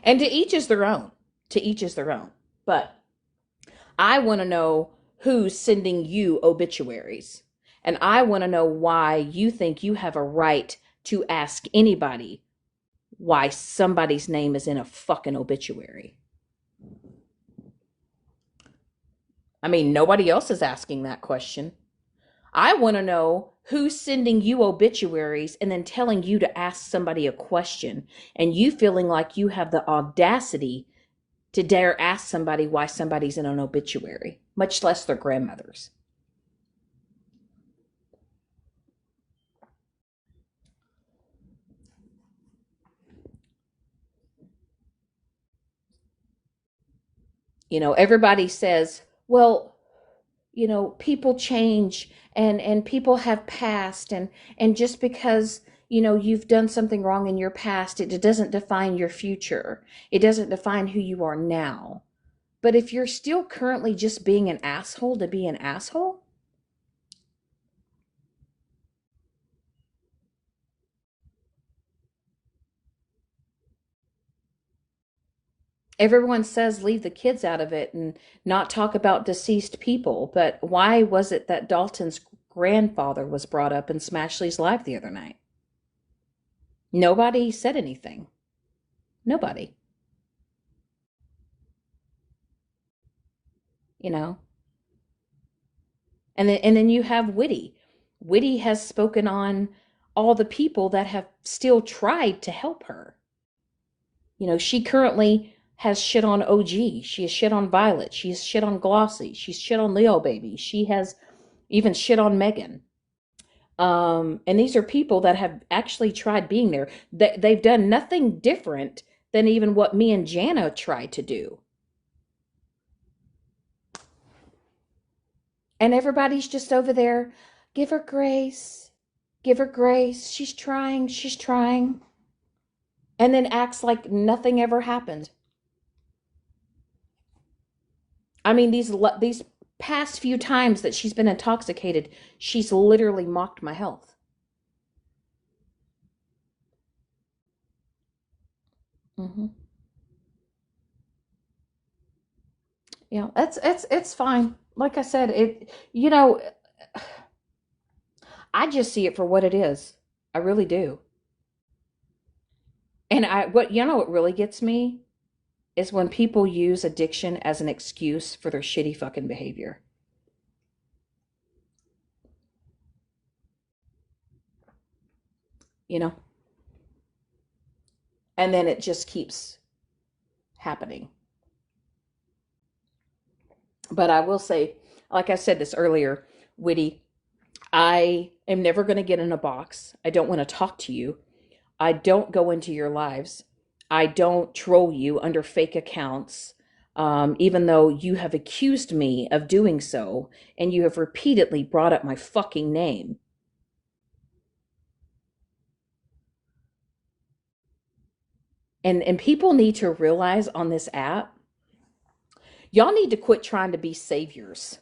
And to each is their own. To each is their own. But I want to know who's sending you obituaries. And I want to know why you think you have a right to ask anybody why somebody's name is in a fucking obituary. I mean, nobody else is asking that question. I want to know who's sending you obituaries and then telling you to ask somebody a question and you feeling like you have the audacity to dare ask somebody why somebody's in an obituary, much less their grandmother's. Everybody says, well, people change and people have passed and just because you've done something wrong in your past, it doesn't define your future. It doesn't define who you are now. But if you're still currently just being an asshole to be an asshole, everyone says leave the kids out of it and not talk about deceased people. But why was it that Dalton's grandfather was brought up in Smashley's live the other night? Nobody said anything. Nobody. You know. And then you have Whitty. Whitty has spoken on all the people that have still tried to help her. She currently has shit on OG. She has shit on Violet. She has shit on Glossy. She's shit on Leo Baby. She has even shit on Megan. And these are people that have actually tried being there. They've done nothing different than even what me and Jana tried to do. And everybody's just over there, give her grace, give her grace. She's trying, she's trying. And then acts like nothing ever happened. I mean, these past few times that she's been intoxicated, she's literally mocked my health. Mm-hmm. Yeah, it's fine. Like I said, I just see it for what it is. I really do. And what really gets me is when people use addiction as an excuse for their shitty fucking behavior. You know? And then it just keeps happening. But I will say, like I said this earlier, Witty, I am never going to get in a box. I don't want to talk to you. I don't go into your lives. I don't troll you under fake accounts, even though you have accused me of doing so and you have repeatedly brought up my fucking name. And people need to realize on this app, y'all need to quit trying to be saviors.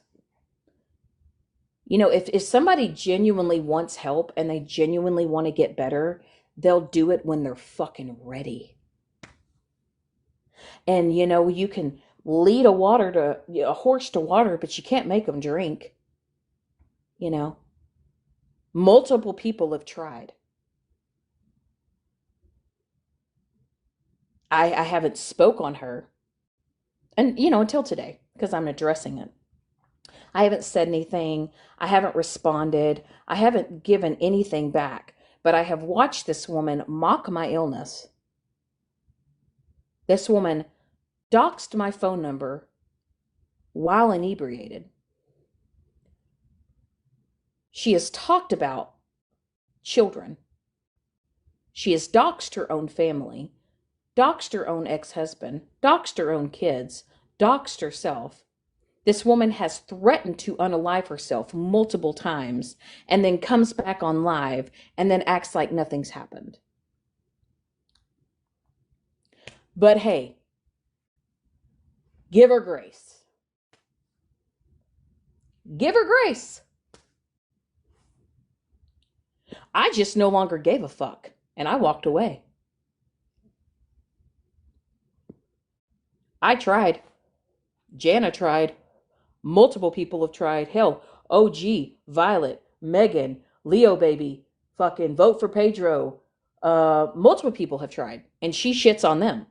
If somebody genuinely wants help and they genuinely want to get better, they'll do it when they're fucking ready. And you can lead a horse to water, but you can't make them drink. You know, multiple people have tried. I haven't spoke on her, and until today because I'm addressing it. I haven't said anything. I haven't responded. I haven't given anything back. But I have watched this woman mock my illness. This woman doxed my phone number while inebriated. She has talked about children. She has doxed her own family, doxed her own ex-husband, doxed her own kids, doxed herself. This woman has threatened to unalive herself multiple times and then comes back on live and then acts like nothing's happened. But hey, give her grace. Give her grace. I just no longer gave a fuck and I walked away. I tried. Jana tried. Multiple people have tried. Hell, OG, Violet, Megan, Leo Baby, fucking vote for Pedro. Multiple people have tried, and she shits on them.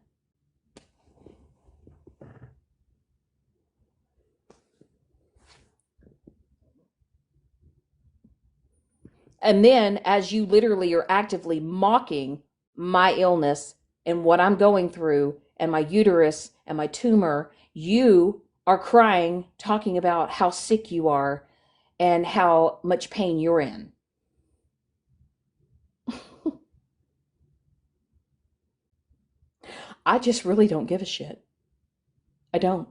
And then, as you literally are actively mocking my illness and what I'm going through, and my uterus and my tumor, you are crying, talking about how sick you are and how much pain you're in. I just really don't give a shit. I don't.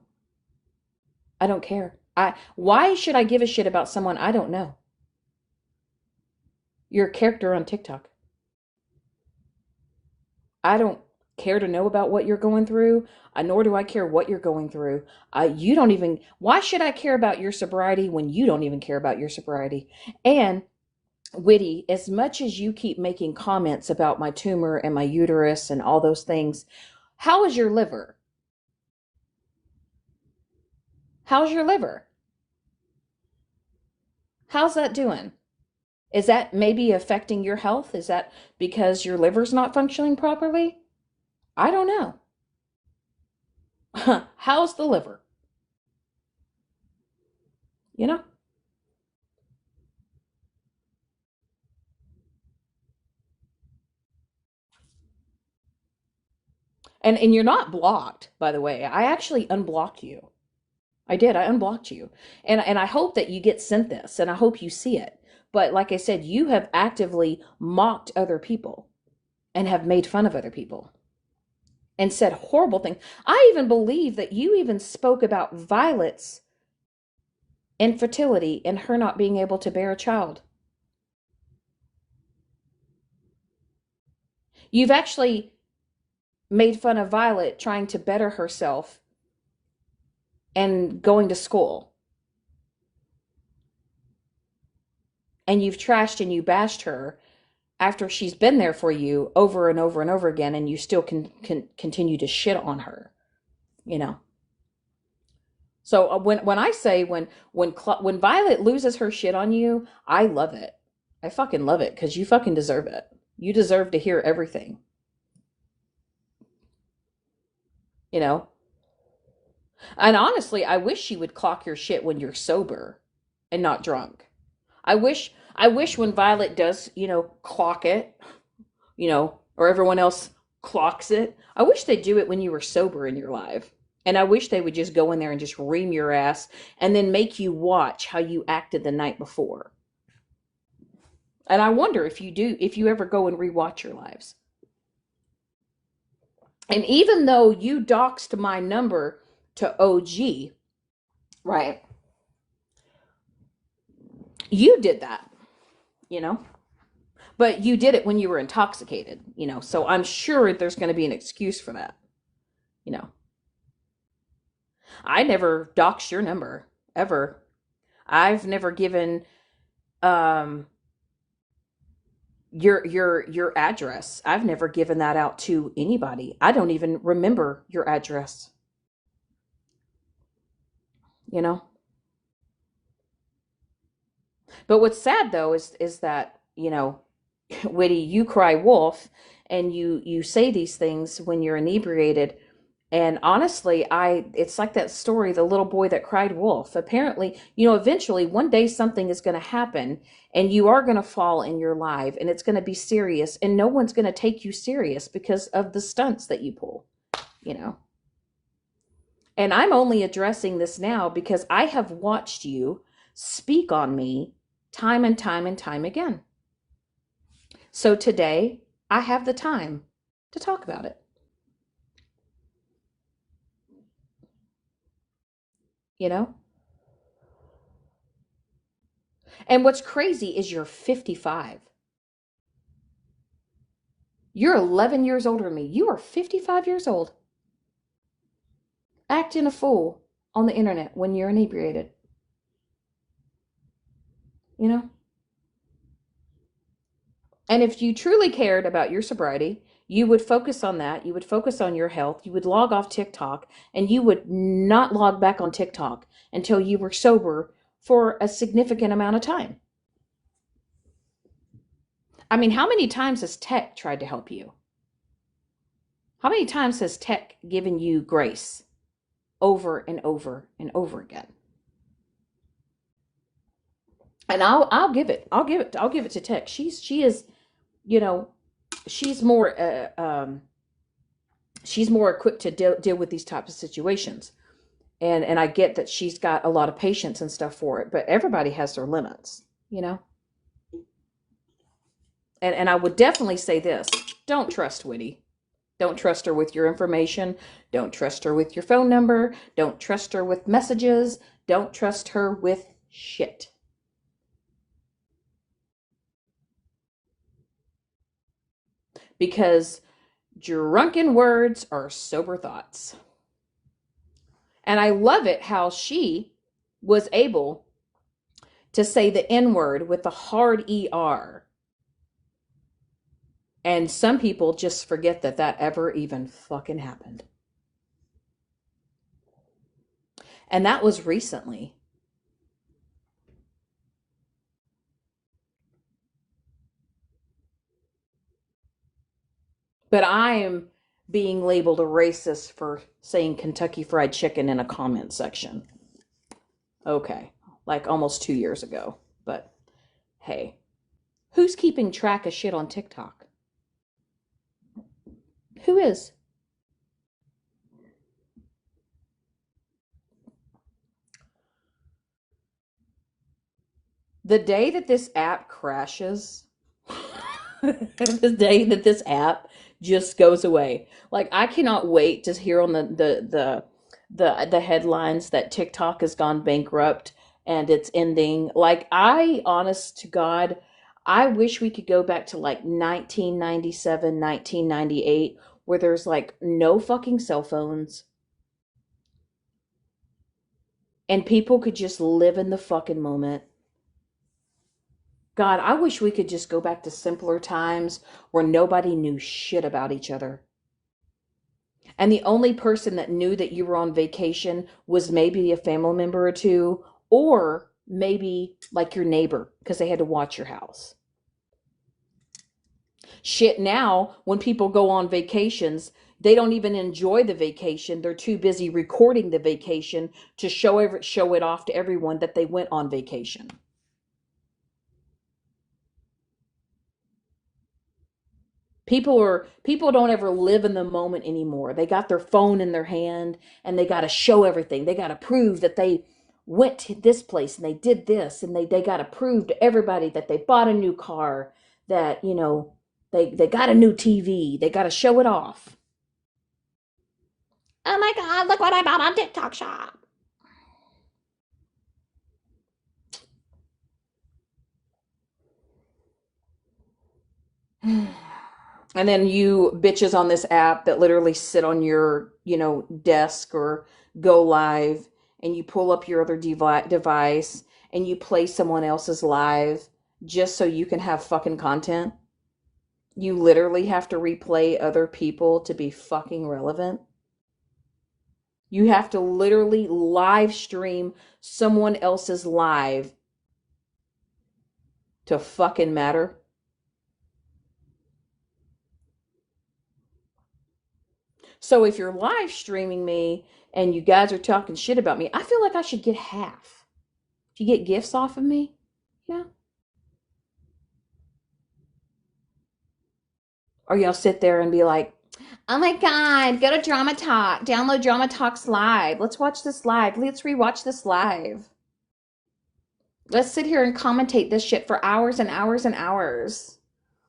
I don't care. Why should I give a shit about someone I don't know? You're a character on TikTok. I don't care to know about what you're going through, nor do I care what you're going through. You don't even, why should I care about your sobriety when you don't even care about your sobriety? And Witty, as much as you keep making comments about my tumor and my uterus and all those things, how is your liver? How's your liver? How's that doing? Is that maybe affecting your health? Is that because your liver's not functioning properly? I don't know. How's the liver? You know? And you're not blocked, by the way. I actually unblocked you. I did. I unblocked you. And I hope that you get sent this and I hope you see it. But like I said, you have actively mocked other people and have made fun of other people and said horrible things. I even believe that you even spoke about Violet's infertility and her not being able to bear a child. You've actually made fun of Violet trying to better herself and going to school. And you've trashed and you bashed her after she's been there for you over and over and over again, and you still can continue to shit on her, you know. So when I say when Violet loses her shit on you, I love it. I fucking love it because you fucking deserve it. You deserve to hear everything, you know. And honestly, I wish you would clock your shit when you're sober and not drunk. I wish when Violet does, clock it, or everyone else clocks it. I wish they'd do it when you were sober in your life. And I wish they would just go in there and just ream your ass and then make you watch how you acted the night before. And I wonder if you ever go and rewatch your lives. And even though you doxed my number to OG, right? You did that, you know? But you did it when you were intoxicated, so I'm sure there's going to be an excuse for that, you know. I never doxed your number, ever. I've never given um your address. I've never given that out to anybody. I don't even remember your address, you know. But what's sad though is that, Witty, you cry wolf and you say these things when you're inebriated And honestly, it's like that story, the little boy that cried wolf. Apparently, you know, eventually one day something is going to happen and you are going to fall in your life and it's going to be serious and no one's going to take you serious because of the stunts that you pull, you know. And I'm only addressing this now because I have watched you speak on me time and time and time again. So today I have the time to talk about it, you know? And what's crazy is you're 55. You're 11 years older than me. You are 55 years old, acting a fool on the internet when you're inebriated, you know? And if you truly cared about your sobriety, you would focus on that. You would focus on your health. You would log off TikTok and you would not log back on TikTok until you were sober for a significant amount of time. I mean, how many times has tech tried to help you? How many times has tech given you grace over and over and over again? And I'll give it to tech. She is, you know, she's more she's more equipped to deal with these types of situations. And I get that she's got a lot of patience and stuff for it, but everybody has their limits, you know. And I would definitely say this: don't trust Whitty. Don't trust her with your information. Don't trust her with your phone number. Don't trust her with messages. Don't trust her with shit. Because drunken words are sober thoughts. And I love it how she was able to say the N word with the hard ER. And some people just forget that that ever even fucking happened. And that was recently. But I am being labeled a racist for saying Kentucky Fried Chicken in a comment section. Okay, like almost 2 years ago. But hey, who's keeping track of shit on TikTok? Who is? The day that this app crashes, the day that this app just goes away. Like I cannot wait to hear on the headlines that TikTok has gone bankrupt and it's ending. Like I honest to God, I wish we could go back to like 1997, 1998 where there's like no fucking cell phones and people could just live in the fucking moment. God, I wish we could just go back to simpler times where nobody knew shit about each other. And the only person that knew that you were on vacation was maybe a family member or two, or maybe like your neighbor because they had to watch your house. Shit, now when people go on vacations, they don't even enjoy the vacation. They're too busy recording the vacation to show it off to everyone that they went on vacation. People don't ever live in the moment anymore. They got their phone in their hand and they got to show everything. They got to prove that they went to this place and they did this and they got to prove to everybody that they bought a new car, that, you know, they got a new TV. They got to show it off. Oh my God, look what I bought on TikTok shop. And then you bitches on this app that literally sit on your, you know, desk or go live and you pull up your other device and you play someone else's live just so you can have fucking content. You literally have to replay other people to be fucking relevant. You have to literally live stream someone else's live to fucking matter. So if you're live streaming me and you guys are talking shit about me, I feel like I should get half. If you get gifts off of me, yeah. Or y'all sit there and be like, oh my God, go to Drama Talk. Download Drama Talks live. Let's watch this live. Let's rewatch this live. Let's sit here and commentate this shit for hours and hours and hours.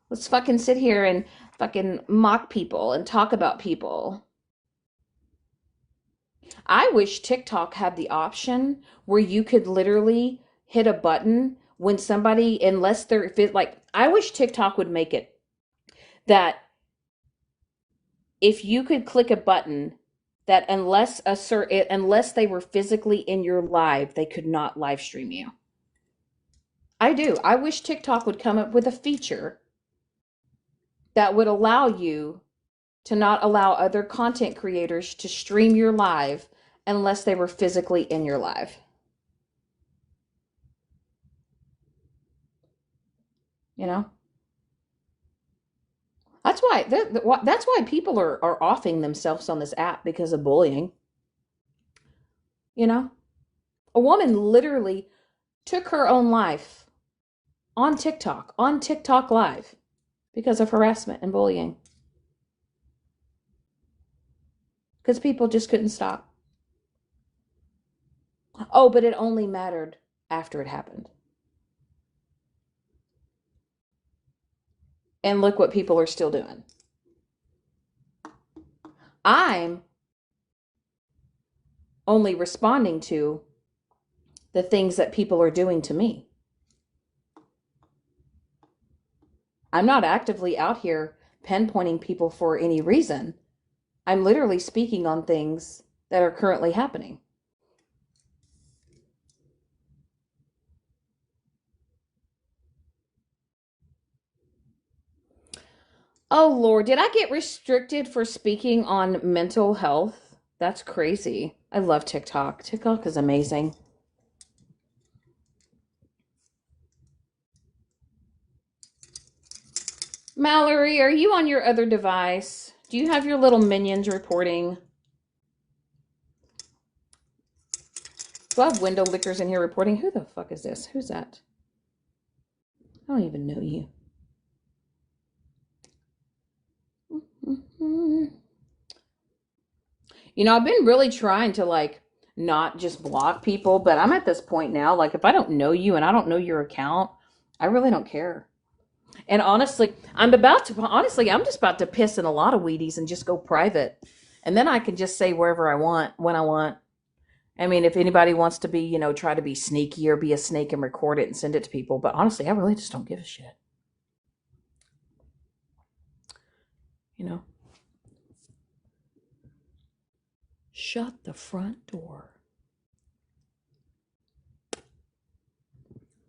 Let's fucking sit here and fucking mock people and talk about people. I wish TikTok had the option where you could literally hit a button when somebody, unless they're like, I wish TikTok would make it that if you could click a button that unless they were physically in your live, they could not live stream you. I do. I wish TikTok would come up with a feature that would allow you to not allow other content creators to stream your live unless they were physically in your live. You know? That's why people are offing themselves on this app because of bullying. You know? A woman literally took her own life on TikTok Live because of harassment and bullying. Because people just couldn't stop. Oh, but it only mattered after it happened. And look what people are still doing. I'm only responding to the things that people are doing to me. I'm not actively out here pinpointing people for any reason. I'm literally speaking on things that are currently happening. Oh Lord, did I get restricted for speaking on mental health? That's crazy. I love TikTok. TikTok is amazing. Mallory, are you on your other device? Do you have your little minions reporting? Do I have window lickers in here reporting? Who the fuck is this? Who's that? I don't even know you. You know, I've been really trying to like not just block people, but I'm at this point now, like if I don't know you and I don't know your account, I really don't care. And honestly, I'm just about to piss in a lot of Wheaties and just go private. And then I can just say wherever I want, when I want. I mean, if anybody wants to be, try to be sneaky or be a snake and record it and send it to people. But honestly, I really just don't give a shit. You know? Shut the front door.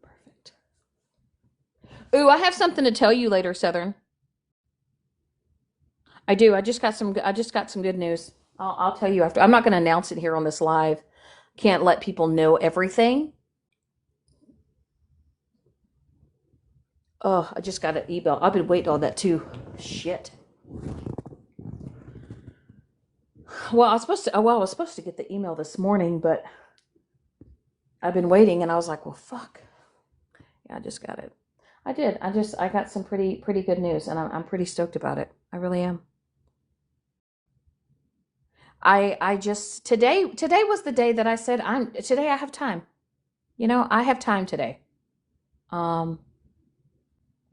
Perfect. Ooh, I have something to tell you later, Southern. I do. I just got some good news. I'll tell you after. I'm not going to announce it here on this live. Can't let people know everything. Oh, I just got an email. I've been waiting on that too. Shit. Well, I was supposed to get the email this morning, but I've been waiting, and I was like, well, fuck. Yeah, I just got it. I did. I got some pretty good news, and I'm pretty stoked about it. I really am. I just today was the day that I said today I have time. I have time today. Um,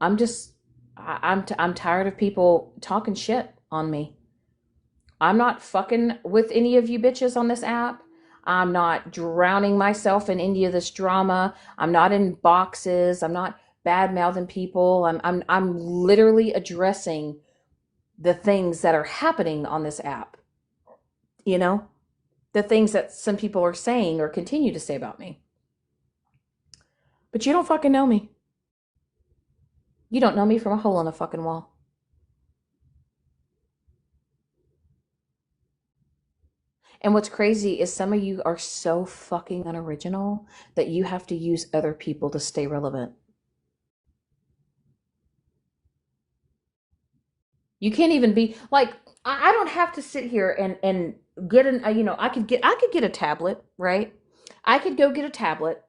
I'm just I'm tired of people talking shit on me. I'm not fucking with any of you bitches on this app. I'm not drowning myself in any of this drama. I'm not in boxes. I'm not bad mouthing people. I'm literally addressing the things that are happening on this app. The things that some people are saying or continue to say about me. But you don't fucking know me. You don't know me from a hole in a fucking wall. And what's crazy is some of you are so fucking unoriginal that you have to use other people to stay relevant. You can't even be like, I don't have to sit here and get an I could get a tablet, right? I could go get a tablet,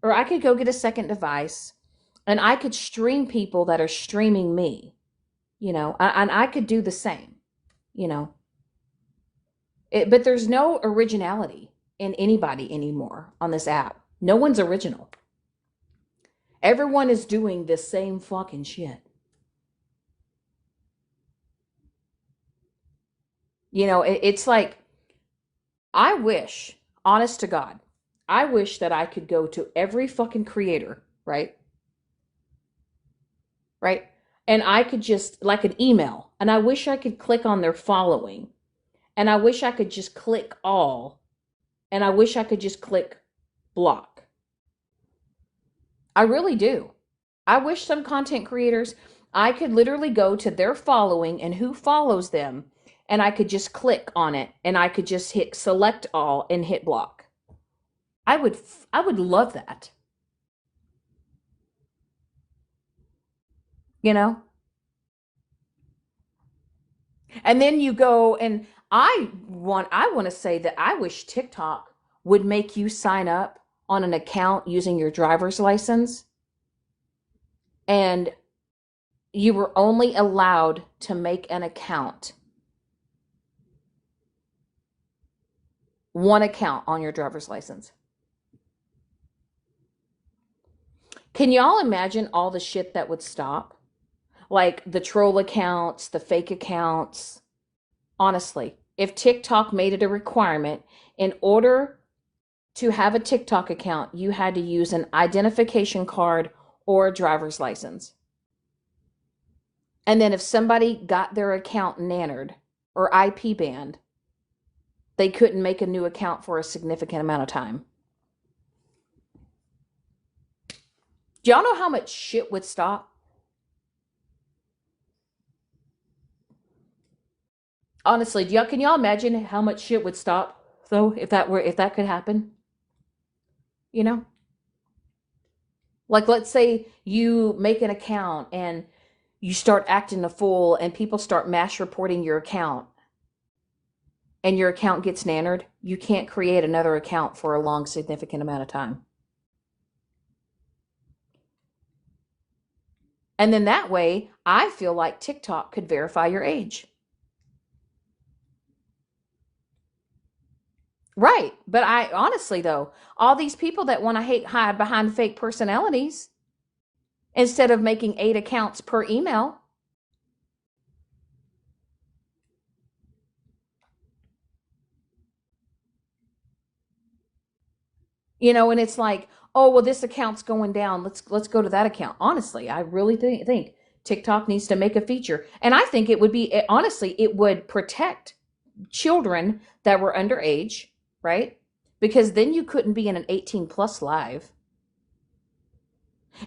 or I could go get a second device, and I could stream people that are streaming me, and I could do the same, you know. But there's no originality in anybody anymore on this app. No one's original. Everyone is doing the same fucking shit. It's like, I wish, honest to God, I wish that I could go to every fucking creator, right? Right? And I could just, like an email, and I wish I could click on their following, and I wish I could just click all, and I wish I could just click block. I really do. I wish some content creators, I could literally go to their following and who follows them, and I could just click on it, and I could just hit select all and hit block. I would I would love that. You know? And then you go, and I want to say that I wish TikTok would make you sign up on an account using your driver's license, and you were only allowed to make an account, one account on your driver's license. Can y'all imagine all the shit that would stop? Like the troll accounts, the fake accounts. Honestly, if TikTok made it a requirement, in order to have a TikTok account, you had to use an identification card or a driver's license. And then if somebody got their account nannered or IP banned, they couldn't make a new account for a significant amount of time. Do y'all know how much shit would stop? Honestly, can y'all imagine how much shit would stop though if that could happen? You know? Like, let's say you make an account and you start acting a fool, and people start mass reporting your account, and your account gets nannered. You can't create another account for a long, significant amount of time. And then that way, I feel like TikTok could verify your age. Right. But I honestly, though, all these people that want to hide behind fake personalities instead of making 8 accounts per email. And it's like, oh, well, this account's going down. Let's go to that account. Honestly, I really think TikTok needs to make a feature. And I think it would be, honestly, it would protect children that were underage, right? Because then you couldn't be in an 18 plus live.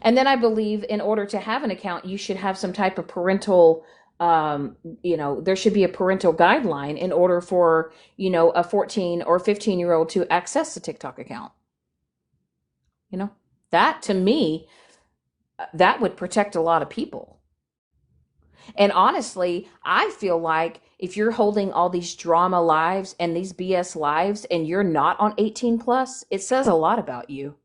And then I believe in order to have an account, you should have some type of parental, there should be a parental guideline in order for, a 14 or 15-year-old to access a TikTok account. That to me, that would protect a lot of people. And honestly, I feel like if you're holding all these drama lives and these BS lives and you're not on 18 plus, it says a lot about you.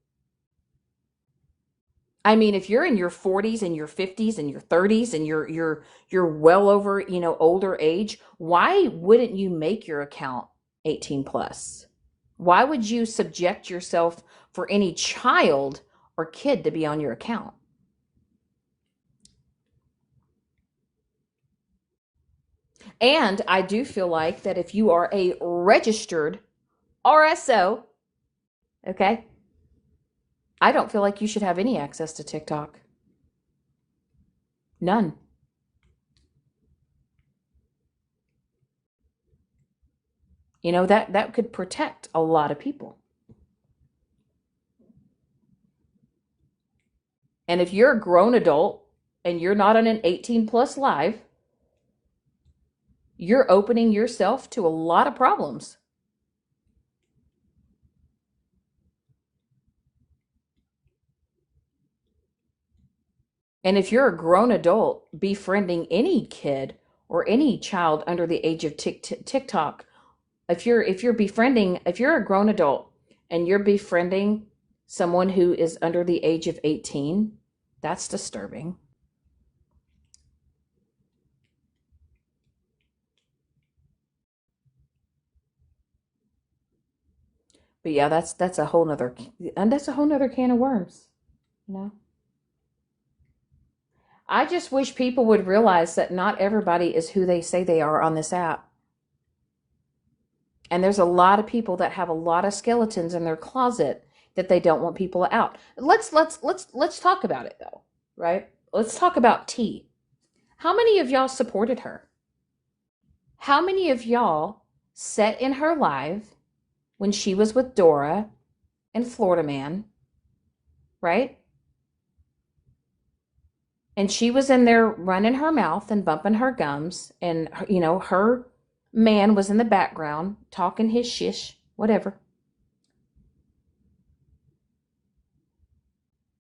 I mean, if you're in your 40s and your 50s and your 30s and you're well over, older age, why wouldn't you make your account 18 plus? Why would you subject yourself for any child or kid to be on your account? And I do feel like that if you are a registered RSO, okay, I don't feel like you should have any access to TikTok. None. That could protect a lot of people. And if you're a grown adult and you're not on an 18 plus live, you're opening yourself to a lot of problems. And if you're a grown adult befriending any kid or any child under the age of TikTok, if you're befriending, if you're a grown adult and you're befriending someone who is under the age of 18, that's disturbing. But yeah, that's a whole nother, and that's a whole nother can of worms, you know. I just wish people would realize that not everybody is who they say they are on this app. And there's a lot of people that have a lot of skeletons in their closet that they don't want people out. Let's talk about it though, right? Let's talk about T. How many of y'all supported her? How many of y'all sat in her live when she was with Dora and Florida Man, right? And she was in there running her mouth and bumping her gums, and you know, her man was in the background talking his shish, whatever.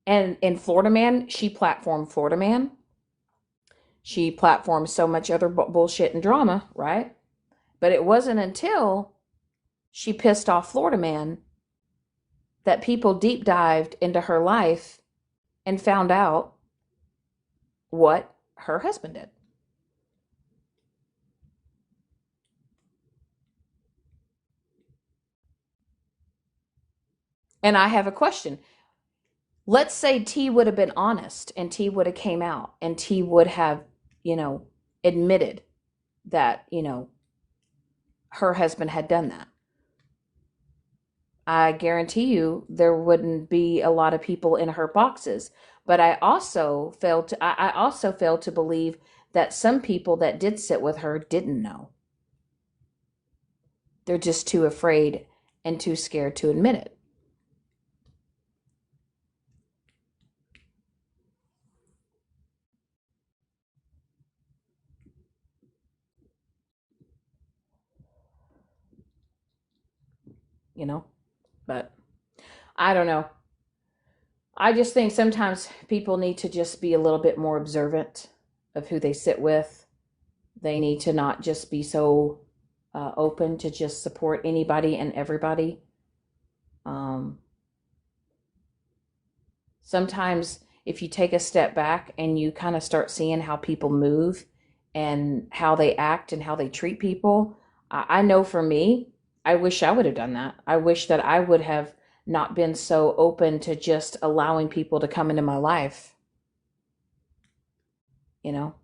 And in Florida Man, she platformed Florida Man. She platformed so much other bullshit and drama, right? But it wasn't until she pissed off Florida Man that people deep dived into her life and found out what her husband did. And I have a question. Let's say T would have been honest and T would have came out and T would have, you know, admitted that, you know, her husband had done that. I guarantee you there wouldn't be a lot of people in her boxes. But I also failed to believe that some people that did sit with her didn't know. They're just too afraid and too scared to admit it. You know? But I don't know. I just think sometimes people need to just be a little bit more observant of who they sit with. They need to not just be so open to just support anybody and everybody. Um, Sometimes, if you take a step back and you kind of start seeing how people move and how they act and how they treat people, I know for me, I wish I would have done that. I wish that I would have not been so open to just allowing people to come into my life, you know?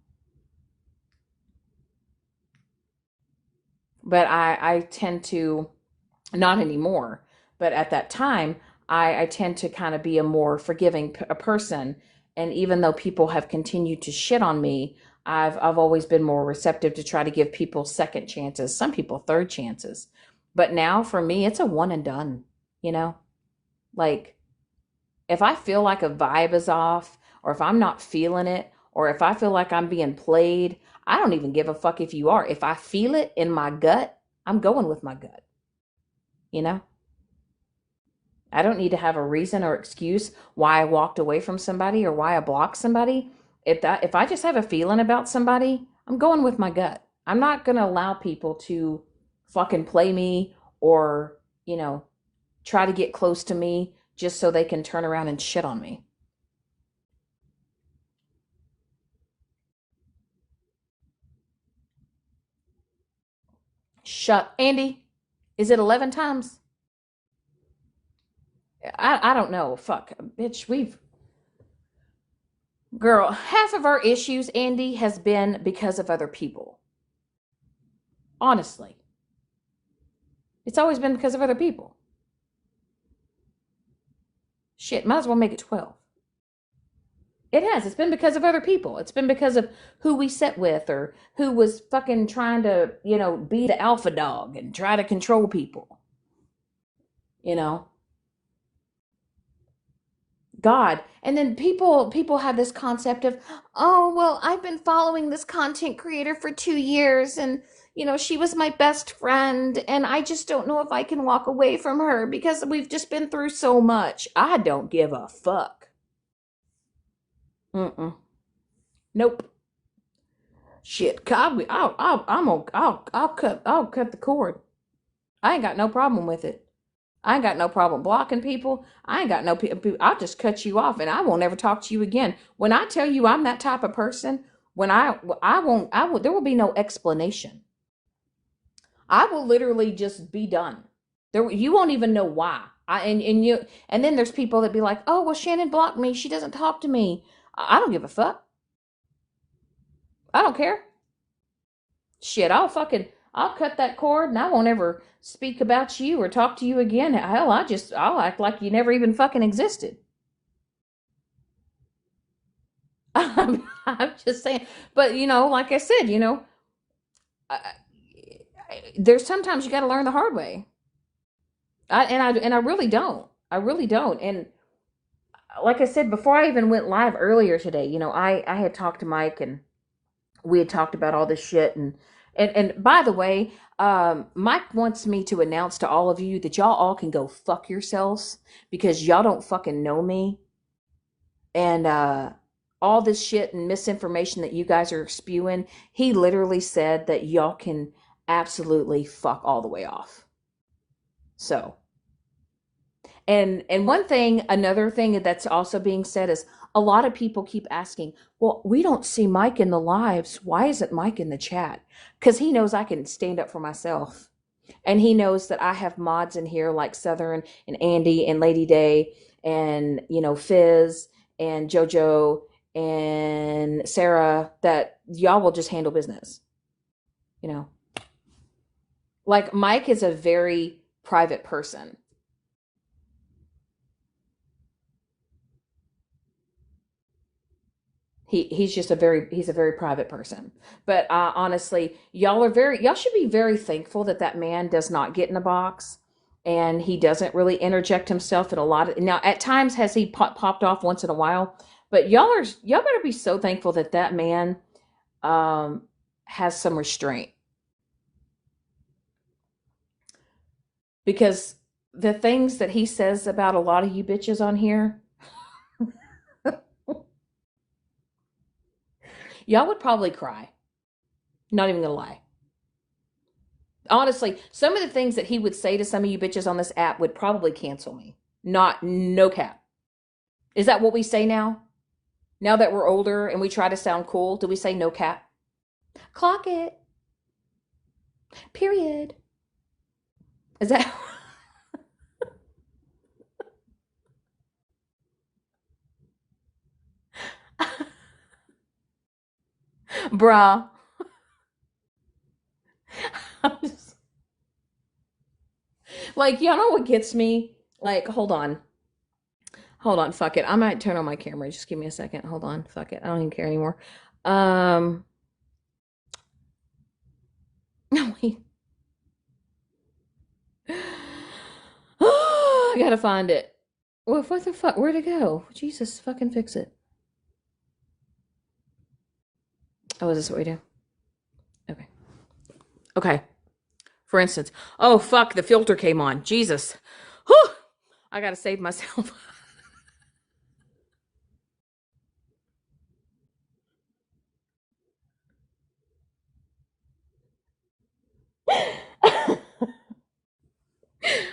But I tend to, not anymore, but at that time, I tend to kind of be a more forgiving a person. And even though people have continued to shit on me, I've always been more receptive to try to give people second chances, some people third chances. But now for me, it's a one and done, you know? Like, if I feel like a vibe is off, or if I'm not feeling it, or if I feel like I'm being played, I don't even give a fuck if you are. If I feel it in my gut, I'm going with my gut, you know? I don't need to have a reason or excuse why I walked away from somebody or why I blocked somebody. If I just have a feeling about somebody, I'm going with my gut. I'm not going to allow people to fucking play me or, you know, try to get close to me just so they can turn around and shit on me. Shut, Andy. Is it 11 times? I don't know. Fuck, bitch. Girl, half of our issues, Andy, has been because of other people. Honestly, it's always been because of other people. Shit, might as well make it 12. It has. It's been because of other people. It's been because of who we sit with or who was fucking trying to, you know, be the alpha dog and try to control people. You know, God. And then people have this concept of, oh, well, I've been following this content creator for 2 years and you know, she was my best friend and I just don't know if I can walk away from her because we've just been through so much. I don't give a fuck. Mm-mm. Nope. Shit, I'll cut the cord. I ain't got no problem with it. I ain't got no problem blocking people. I ain't got no people. I'll just cut you off and I won't ever talk to you again. When I tell you I'm that type of person, when I will, there will be no explanation. I will literally just be done. There, you won't even know why. And then there's people that be like, oh, well, Shannon blocked me. She doesn't talk to me. I don't give a fuck. I don't care. Shit, I'll cut that cord and I won't ever speak about you or talk to you again. Hell, I'll act like you never even fucking existed. I'm just saying. But, like I said, I, there's sometimes you got to learn the hard way. I really don't. I really don't. And like I said, before I even went live earlier today, I had talked to Mike and we had talked about all this shit. And by the way, Mike wants me to announce to all of you that y'all all can go fuck yourselves because y'all don't fucking know me. And all this shit and misinformation that you guys are spewing, he literally said that y'all can absolutely fuck all the way off. So, and another thing that's also being said is a lot of people keep asking, well, we don't see Mike in the lives. Why isn't Mike in the chat? Because he knows I can stand up for myself. And he knows that I have mods in here like Southern and Andy and Lady Day and, Fizz and JoJo and Sarah that y'all will just handle business. Like Mike is a very private person. He's a very private person. But honestly, y'all should be very thankful that man does not get in a box and he doesn't really interject himself in a lot of. Now at times has he popped off once in a while, but y'all better be so thankful that man has some restraint, because the things that he says about a lot of you bitches on here, y'all would probably cry. Not even gonna lie. Honestly, some of the things that he would say to some of you bitches on this app would probably cancel me. No cap. Is that what we say now? Now that we're older and we try to sound cool, do we say no cap? Clock it. Period. Is that bruh? Like, y'all know what gets me? Like, hold on. Hold on, fuck it. I might turn on my camera. Just give me a second. Hold on. Fuck it. I don't even care anymore. Um no wait. I gotta find it. Well, what the fuck? Where'd it go? Jesus, fucking fix it. Oh, is this what we do? Okay. Okay. For instance, oh fuck, the filter came on. Jesus. Whew! I gotta save myself.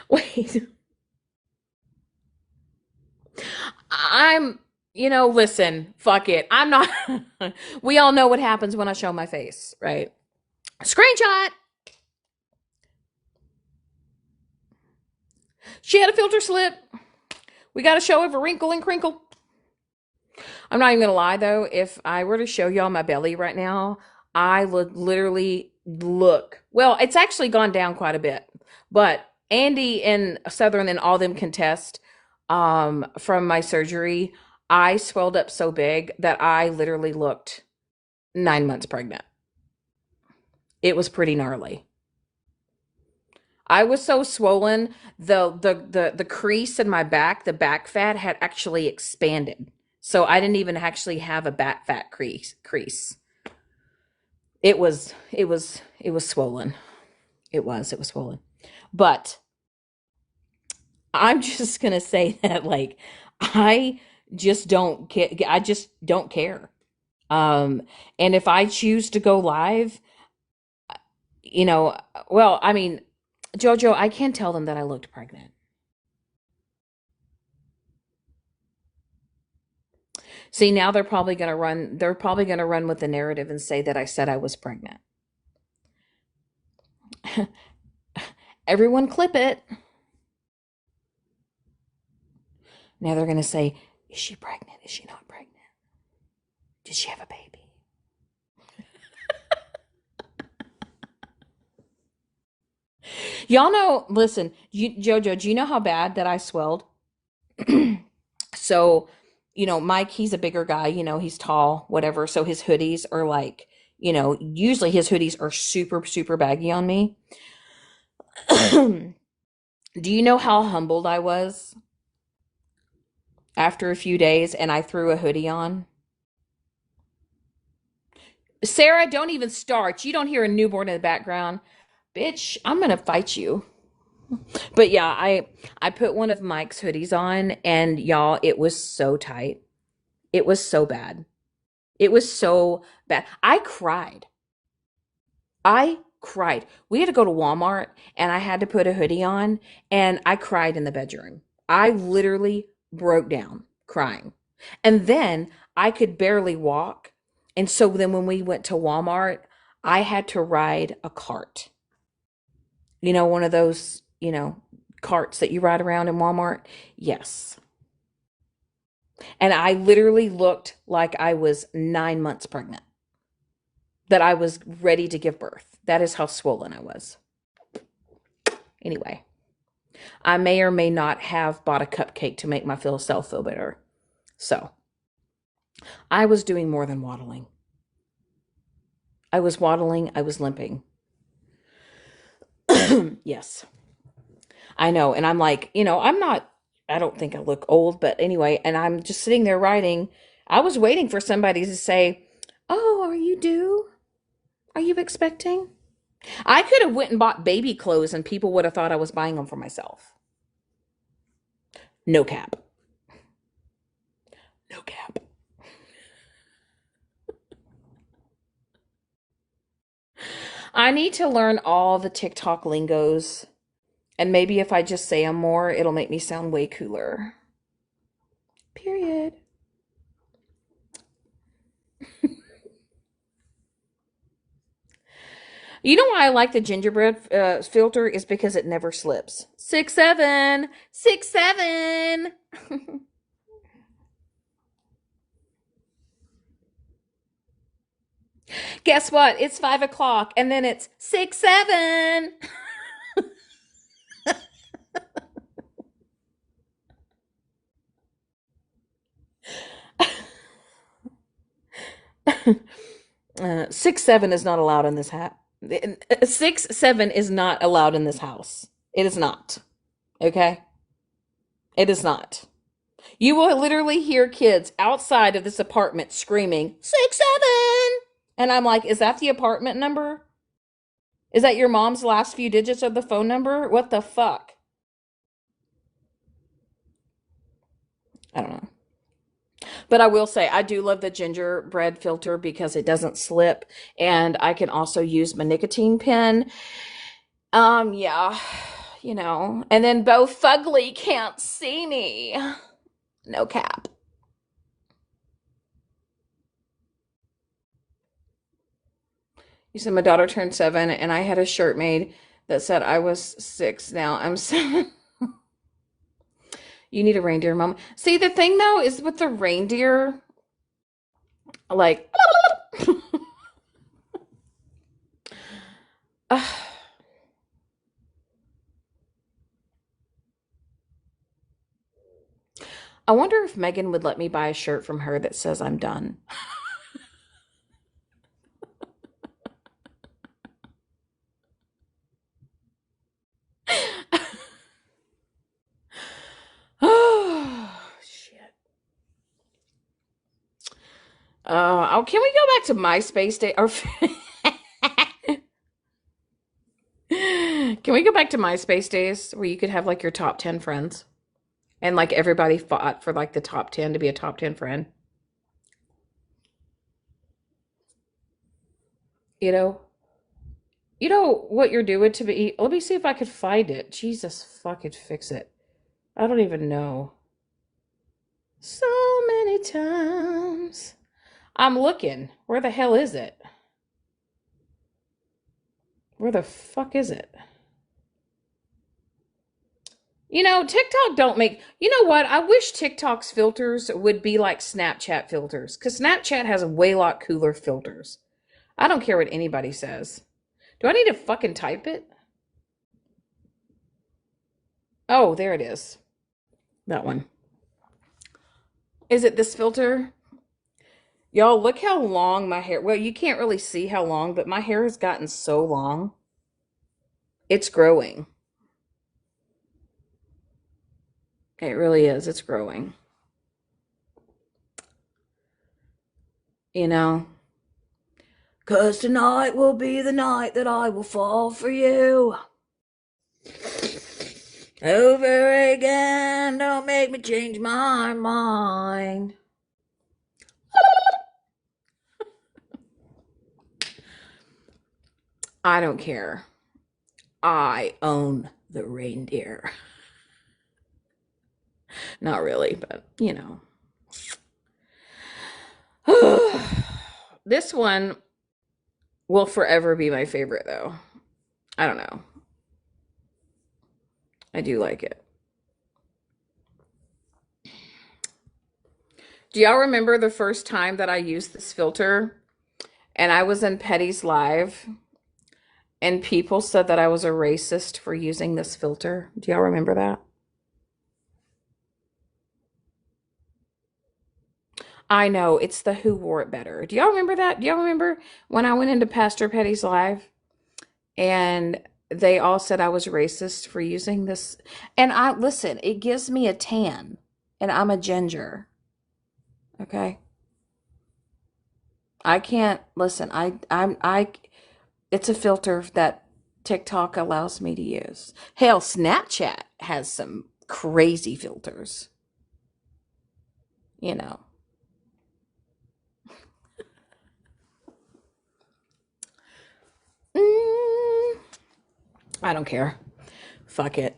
Wait. I'm, listen, fuck it. I'm not. We all know what happens when I show my face, right? Screenshot. She had a filter slip. We got to show every wrinkle and crinkle. I'm not even gonna lie though. If I were to show y'all my belly right now, I would literally look. Well, it's actually gone down quite a bit, but Andy and Southern and all them contest from my surgery. I swelled up so big that I literally looked 9 months pregnant. It was pretty gnarly. I was so swollen, the crease in my back, the back fat had actually expanded. So I didn't even actually have a back fat crease. It was swollen. It was swollen. But I'm just gonna say that like I just don't care. I just don't care. Um, and if I choose to go live, you know, well, I mean, Jojo, I can't tell them that I looked pregnant. See, now they're probably gonna run with the narrative and say that I said I was pregnant. Everyone clip it. Now they're gonna say, is she pregnant? Is she not pregnant? Did she have a baby? Y'all know, listen, Jojo, do you know how bad that I swelled? So, Mike, he's a bigger guy, he's tall, whatever. So his hoodies are like, usually his hoodies are super, super baggy on me. Do you know how humbled I was after a few days and I threw a hoodie on? Sarah, don't even start. You don't hear a newborn in the background. Bitch, I'm gonna fight you. But yeah, I put one of Mike's hoodies on and y'all, it was so tight. It was so bad. It was so bad. I cried. I cried. We had to go to Walmart and I had to put a hoodie on and I cried in the bedroom. I literally broke down crying. And then I could barely walk. And so then when we went to Walmart, I had to ride a cart. One of those, carts that you ride around in Walmart? Yes. And I literally looked like I was 9 months pregnant, that I was ready to give birth. That is how swollen I was. Anyway, I may or may not have bought a cupcake to make myself feel better. So I was doing more than waddling. I was waddling, I was limping. Yes, I know. And I'm like, I don't think I look old, but anyway, and I'm just sitting there writing. I was waiting for somebody to say, "Oh, are you due? Are you expecting?" I could have went and bought baby clothes and people would have thought I was buying them for myself. No cap. No cap. I need to learn all the TikTok lingos. And maybe if I just say them more, it'll make me sound way cooler. Period. You know why I like the gingerbread filter is because it never slips. 6'7", 6'7". Guess what? It's 5 o'clock, and then it's 6'7". 6'7" is not allowed in this hat. 6'7" is not allowed in this house. It is not. Okay? It is not. You will literally hear kids outside of this apartment screaming, 6'7". And I'm like, is that the apartment number? Is that your mom's last few digits of the phone number? What the fuck? I don't know. But I will say, I do love the gingerbread filter because it doesn't slip. And I can also use my nicotine pen. Yeah, And then Bo Fugly can't see me. No cap. You said my daughter turned 7 and I had a shirt made that said I was 6. Now I'm 7. You need a reindeer moment. See, the thing though is with the reindeer, like, I wonder if Megan would let me buy a shirt from her that says I'm done. Oh, shit. Oh, can we go back to MySpace Day? Or can we go back to MySpace days where you could have like your top 10 friends and like everybody fought for like the top 10 to be a top 10 friend? You know? You know what you're doing to me? Let me see if I could find it. Jesus fucking fix it. I don't even know. So many times. I'm looking. Where the hell is it? Where the fuck is it? You know, TikTok don't make. You know what? I wish TikTok's filters would be like Snapchat filters, because Snapchat has a way lot cooler filters. I don't care what anybody says. Do I need to fucking type it? Oh, there it is. That one. Is it this filter? Y'all, look how long my hair. Well, you can't really see how long, but my hair has gotten so long. It's growing. It really is. It's growing. You know? 'Cause tonight will be the night that I will fall for you. Over again, don't make me change my mind. I don't care. I own the reindeer. Not really, but you know. This one will forever be my favorite, though. I don't know. I do like it. Do y'all remember the first time that I used this filter? And I was in Petty's Live, and people said that I was a racist for using this filter. Do y'all remember that? I know, it's the Who Wore It Better. Do y'all remember that? Do y'all remember when I went into Pastor Petty's Live and they all said I was racist for using this? And I listen, it gives me a tan, and I'm a ginger. Okay? I can't listen. It's a filter that TikTok allows me to use. Hell, Snapchat has some crazy filters, you know. Mm, I don't care. Fuck it.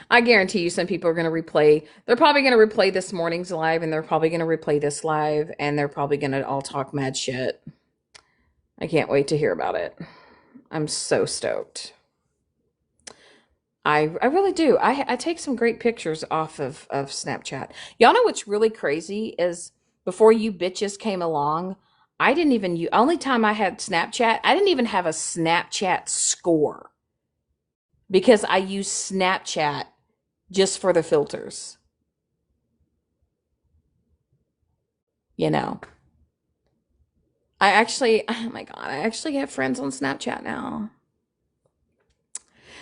I guarantee you some people are going to replay. They're probably going to replay this morning's live, and they're probably going to replay this live, and they're probably going to all talk mad shit. I can't wait to hear about it. I'm so stoked. I really do. I take some great pictures off of Snapchat. Y'all know what's really crazy is before you bitches came along, I didn't even use, only time I had Snapchat, I didn't even have a Snapchat score because I use Snapchat just for the filters, you know. I actually, oh my God, I actually have friends on Snapchat now.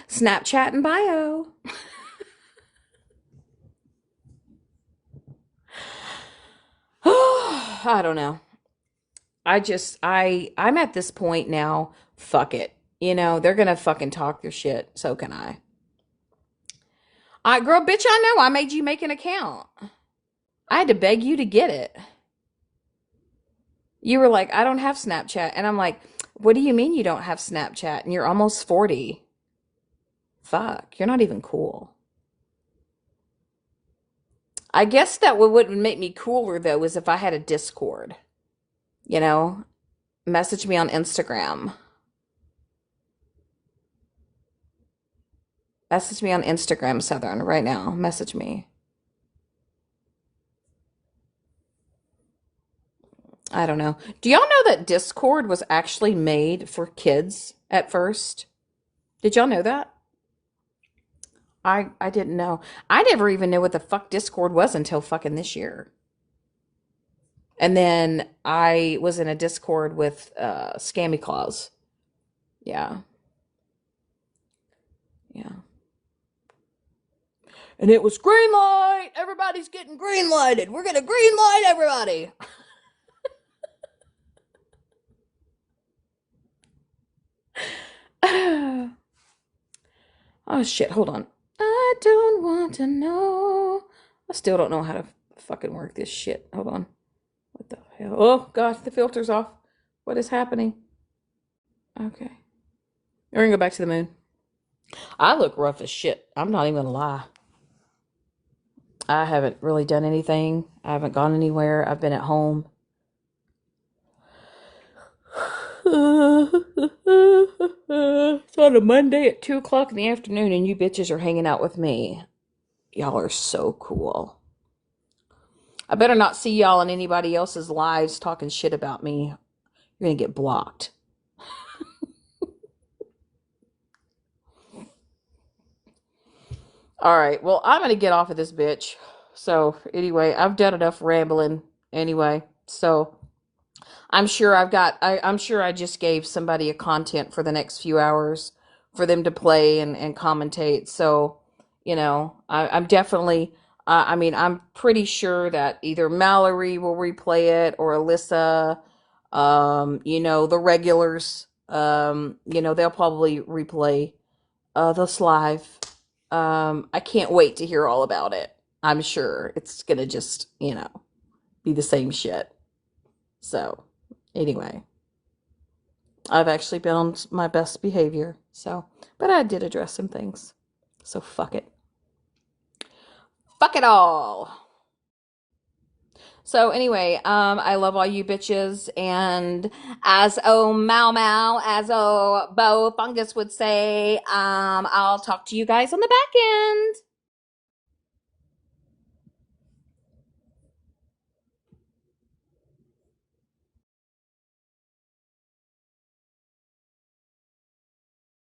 Snapchat and bio. I don't know. I'm at this point now, fuck it. You know, they're gonna fucking talk their shit, so can I. Girl, bitch, I know. I made you make an account. I had to beg you to get it. You were like, I don't have Snapchat. And I'm like, what do you mean you don't have Snapchat? And you're almost 40. Fuck, you're not even cool. I guess that what would make me cooler though is if I had a Discord. You know, message me on Instagram. Message me on Instagram, Southern, right now. Message me. I don't know. Do y'all know that Discord was actually made for kids at first? Did y'all know that? I didn't know. I never even knew what the fuck Discord was until fucking this year. And then I was in a Discord with Scammy Claus. Yeah. Yeah. And it was green light. Everybody's getting green lighted. We're gonna green light everybody. Oh shit, hold on. I don't want to know. I still don't know how to fucking work this shit. Hold on. What the hell? Oh god, the filter's off. What is happening? Okay. We're gonna go back to the moon. I look rough as shit. I'm not even gonna lie. I haven't really done anything. I haven't gone anywhere. I've been at home. It's on a Monday at 2 o'clock in the afternoon, and you bitches are hanging out with me. Y'all are so cool. I better not see y'all in anybody else's lives talking shit about me. You're gonna get blocked. All right. Well, I'm gonna get off of this bitch. So anyway, I've done enough rambling. Anyway, so I'm sure I just gave somebody a content for the next few hours for them to play and commentate. So, I'm definitely, I mean, I'm pretty sure that either Mallory will replay it or Alyssa, the regulars, they'll probably replay this live. I can't wait to hear all about it. I'm sure it's gonna just, be the same shit. So, anyway, I've actually been on my best behavior. So, but I did address some things. So, fuck it. Fuck it all. So, anyway, I love all you bitches. And as Mau Mau, as Bo Fungus would say, I'll talk to you guys on the back end.